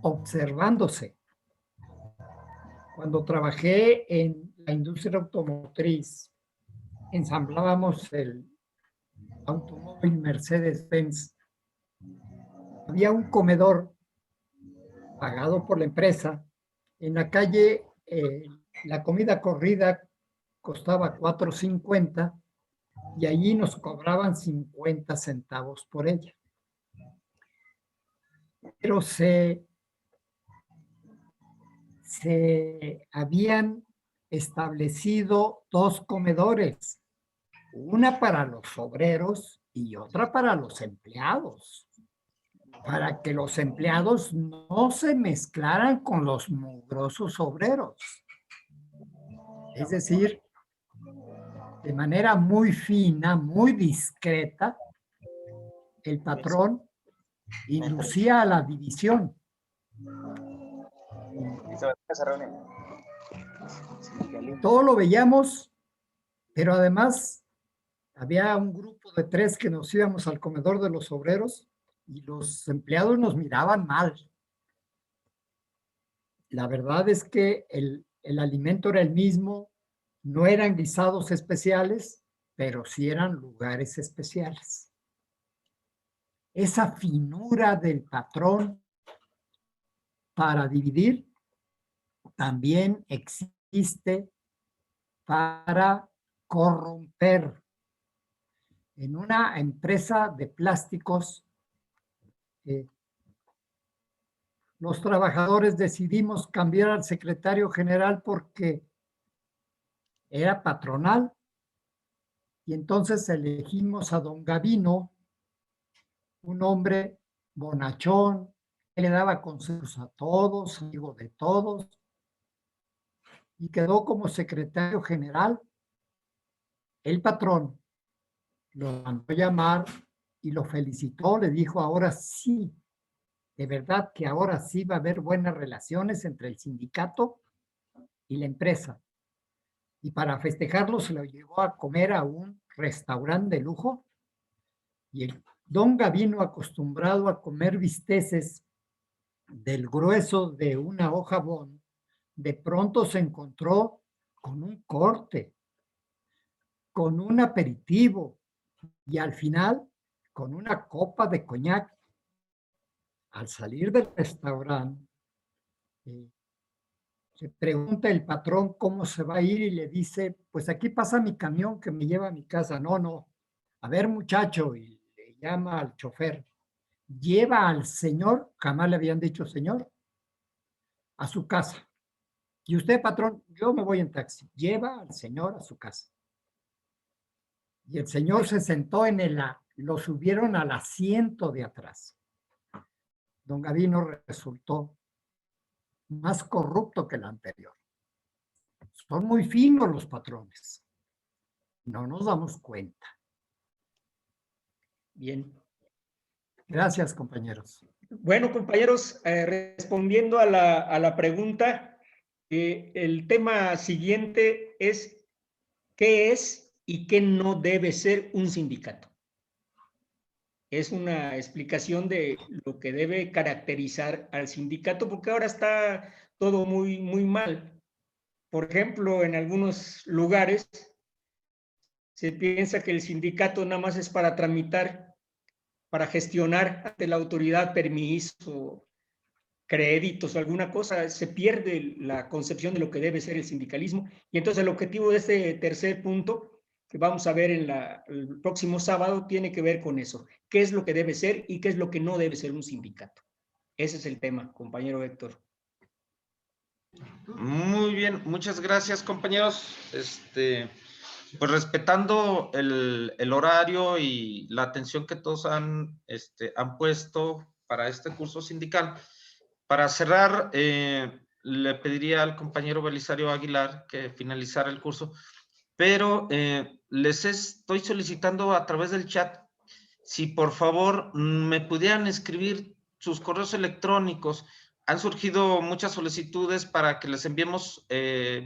observándose. Cuando trabajé en la industria automotriz, ensamblábamos el automóvil Mercedes-Benz. Había un comedor pagado por la empresa. En la calle, la comida corrida costaba $4.50 y allí nos cobraban 50 centavos por ella. Pero se habían establecido dos comedores, una para los obreros y otra para los empleados. para que los empleados no se mezclaran con los mugrosos obreros. Es decir, de manera muy fina, muy discreta, el patrón inducía a la división. Todo lo veíamos, pero además había un grupo de 3 que nos íbamos al comedor de los obreros y los empleados nos miraban mal. La verdad es que el alimento era el mismo, no eran guisados especiales, pero sí eran lugares especiales. Esa finura del patrón para dividir también existe para corromper. En una empresa de plásticos, los trabajadores decidimos cambiar al secretario general porque era patronal y entonces elegimos a don Gavino, un hombre bonachón, que le daba consejos a todos, amigo de todos, y quedó como secretario general. El patrón lo mandó a llamar y lo felicitó, le dijo, ahora sí, de verdad que ahora sí va a haber buenas relaciones entre el sindicato y la empresa. Y para festejarlo se lo llevó a comer a un restaurante de lujo y el don Gavino, acostumbrado a comer bisteces del grueso de una hoja bon, de pronto se encontró con un corte, con un aperitivo y al final con una copa de coñac. Al salir del restaurante, se pregunta el patrón cómo se va a ir y le dice, pues aquí pasa mi camión que me lleva a mi casa. No, no, a ver muchacho, y le llama al chofer, lleva al señor, jamás le habían dicho señor, a su casa. Y usted, patrón, yo me voy en taxi, lleva al señor a su casa. Y el señor se sentó lo subieron al asiento de atrás. Don Gavino resultó más corrupto que el anterior. Son muy finos los patrones. No nos damos cuenta. Bien. Gracias, compañeros. Bueno, compañeros, respondiendo a la pregunta, el tema siguiente es ¿qué es y qué no debe ser un sindicato? Es una explicación de lo que debe caracterizar al sindicato, porque ahora está todo muy, muy mal. Por ejemplo, en algunos lugares se piensa que el sindicato nada más es para tramitar, para gestionar ante la autoridad permiso, créditos o alguna cosa. Se pierde la concepción de lo que debe ser el sindicalismo. Y entonces el objetivo de este tercer punto que vamos a ver el próximo sábado tiene que ver con eso. ¿Qué es lo que debe ser y qué es lo que no debe ser un sindicato? Ese es el tema, compañero Héctor. Muy bien, muchas gracias, compañeros. Pues respetando el horario y la atención que todos han puesto para este curso sindical, para cerrar, le pediría al compañero Belisario Aguilar que finalizara el curso, pero les estoy solicitando a través del chat si por favor me pudieran escribir sus correos electrónicos. Han surgido muchas solicitudes para que les enviemos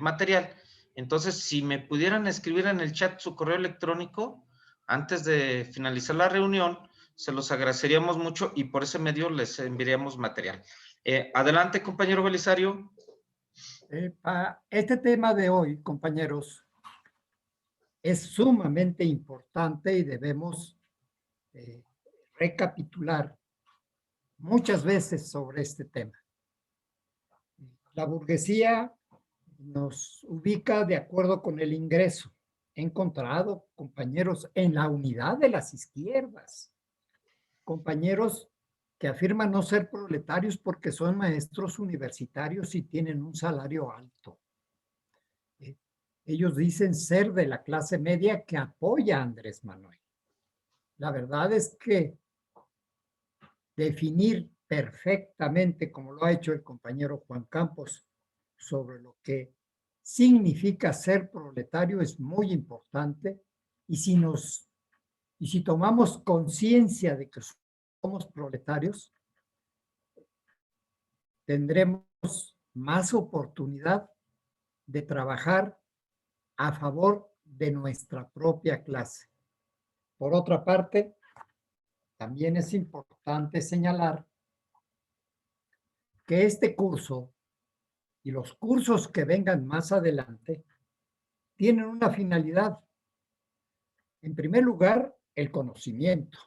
material. Entonces, si me pudieran escribir en el chat su correo electrónico antes de finalizar la reunión, se los agradeceríamos mucho y por ese medio les enviaríamos material. Adelante, compañero Belisario. Este tema de hoy, compañeros, es sumamente importante y debemos recapitular muchas veces sobre este tema. La burguesía nos ubica de acuerdo con el ingreso. He encontrado compañeros en la unidad de las izquierdas, compañeros que afirman no ser proletarios porque son maestros universitarios y tienen un salario alto. Ellos dicen ser de la clase media que apoya a Andrés Manuel. La verdad es que definir perfectamente, como lo ha hecho el compañero Juan Campos, sobre lo que significa ser proletario es muy importante. Y si tomamos conciencia de que somos proletarios, tendremos más oportunidad de trabajar a favor de nuestra propia clase. Por otra parte, también es importante señalar que este curso y los cursos que vengan más adelante tienen una finalidad. En primer lugar, el conocimiento.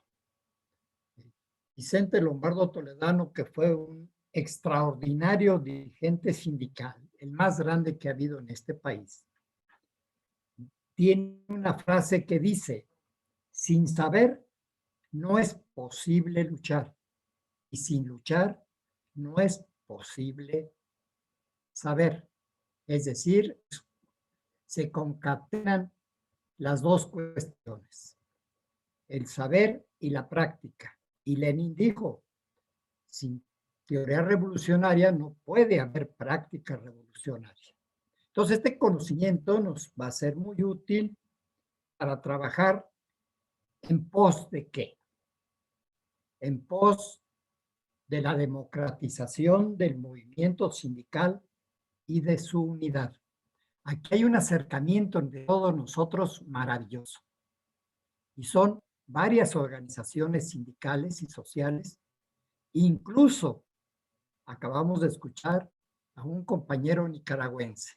Vicente Lombardo Toledano, que fue un extraordinario dirigente sindical, el más grande que ha habido en este país, tiene una frase que dice: sin saber no es posible luchar, y sin luchar no es posible saber. Es decir, se concatenan las dos cuestiones, el saber y la práctica. Y Lenin dijo, sin teoría revolucionaria no puede haber práctica revolucionaria. Entonces, este conocimiento nos va a ser muy útil para trabajar en pos de ¿qué? En pos de la democratización del movimiento sindical y de su unidad. Aquí hay un acercamiento entre todos nosotros maravilloso. Y son varias organizaciones sindicales y sociales. Incluso acabamos de escuchar a un compañero nicaragüense.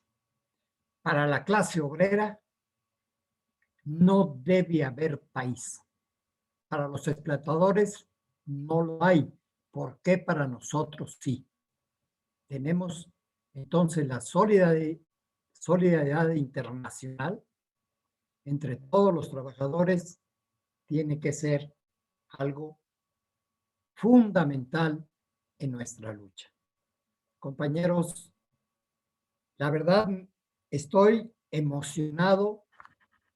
Para la clase obrera no debe haber país. Para los explotadores no lo hay. ¿Por qué para nosotros sí? Tenemos entonces la solidaridad internacional entre todos los trabajadores tiene que ser algo fundamental en nuestra lucha. Compañeros, la verdad estoy emocionado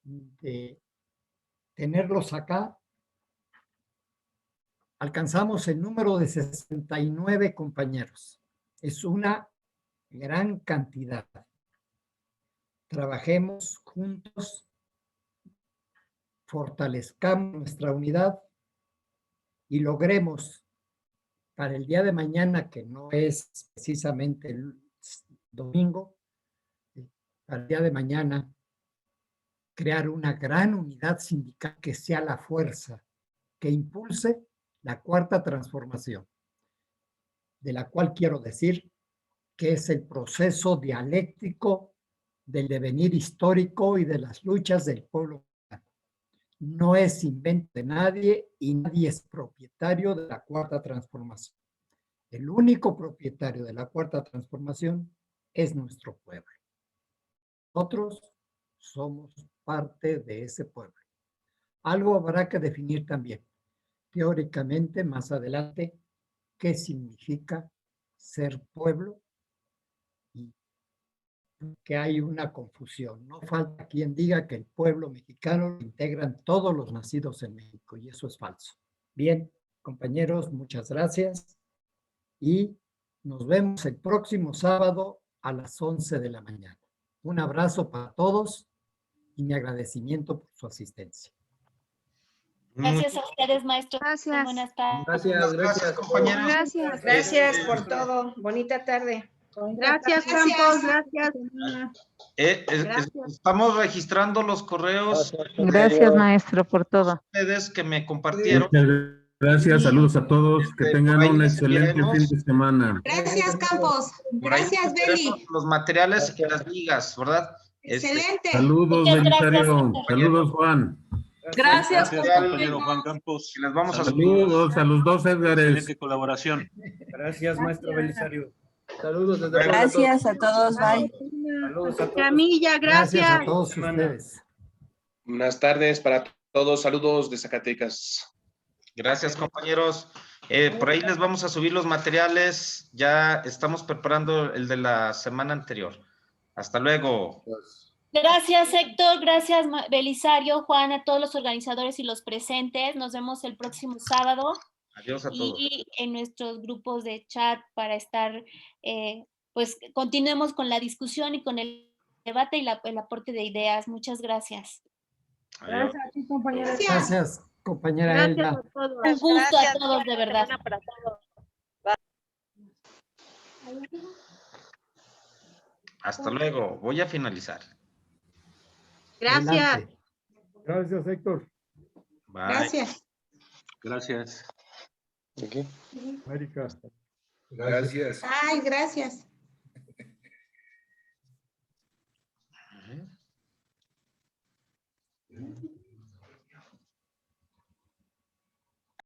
de tenerlos acá. Alcanzamos el número de 69 compañeros. Es una gran cantidad. Trabajemos juntos, fortalezcamos nuestra unidad y logremos para el día de mañana, que no es precisamente el domingo, para el día de mañana, crear una gran unidad sindical que sea la fuerza que impulse la cuarta transformación, de la cual quiero decir que es el proceso dialéctico del devenir histórico y de las luchas del pueblo. No es invento de nadie y nadie es propietario de la cuarta transformación. El único propietario de la cuarta transformación es nuestro pueblo. Nosotros somos parte de ese pueblo. Algo habrá que definir también, teóricamente, más adelante, qué significa ser pueblo y que hay una confusión. No falta quien diga que el pueblo mexicano lo integran todos los nacidos en México y eso es falso. Bien, compañeros, muchas gracias y nos vemos el próximo sábado a las 11 de la mañana. Un abrazo para todos y mi agradecimiento por su asistencia. Gracias a ustedes, maestros. Gracias. Buenas tardes. Gracias, compañeros. Gracias. Gracias por todo. Bonita tarde. Gracias, Campos. Gracias. Estamos registrando los correos. Gracias, maestro, por todo. Ustedes que me compartieron. Gracias, saludos a todos. Que tengan un excelente fin de semana. Gracias, Campos. Gracias, Beli. Los materiales y las ligas, ¿verdad? Excelente. Saludos, Belisario. Saludos, Juan. Gracias, compañero Juan Campos. Les vamos a Saludos a los dos Edgares. Excelente colaboración. Gracias, maestro Belisario. Saludos desde Gracias a todos. Bye. Saludos a todos. Camilla, gracias. Gracias a todos ustedes. Buenas tardes para todos. Saludos de Zacatecas. Gracias, compañeros. Por ahí les vamos a subir los materiales. Ya estamos preparando el de la semana anterior. Hasta luego. Gracias, Héctor. Gracias, Belisario, Juan, a todos los organizadores y los presentes. Nos vemos el próximo sábado Adiós a todos. y en nuestros grupos de chat para estar, pues continuemos con la discusión y con el debate y el aporte de ideas. Muchas gracias. Adiós. Gracias a ti, compañera. Gracias, compañera Gracias Elda. a todos. Un gusto a todos, de Buena verdad. semana para todos. Hasta luego. Voy a finalizar. Gracias. Adelante. Gracias, Héctor. Bye. Gracias. Gracias. ¿De qué? Erika. Gracias. Ay, gracias.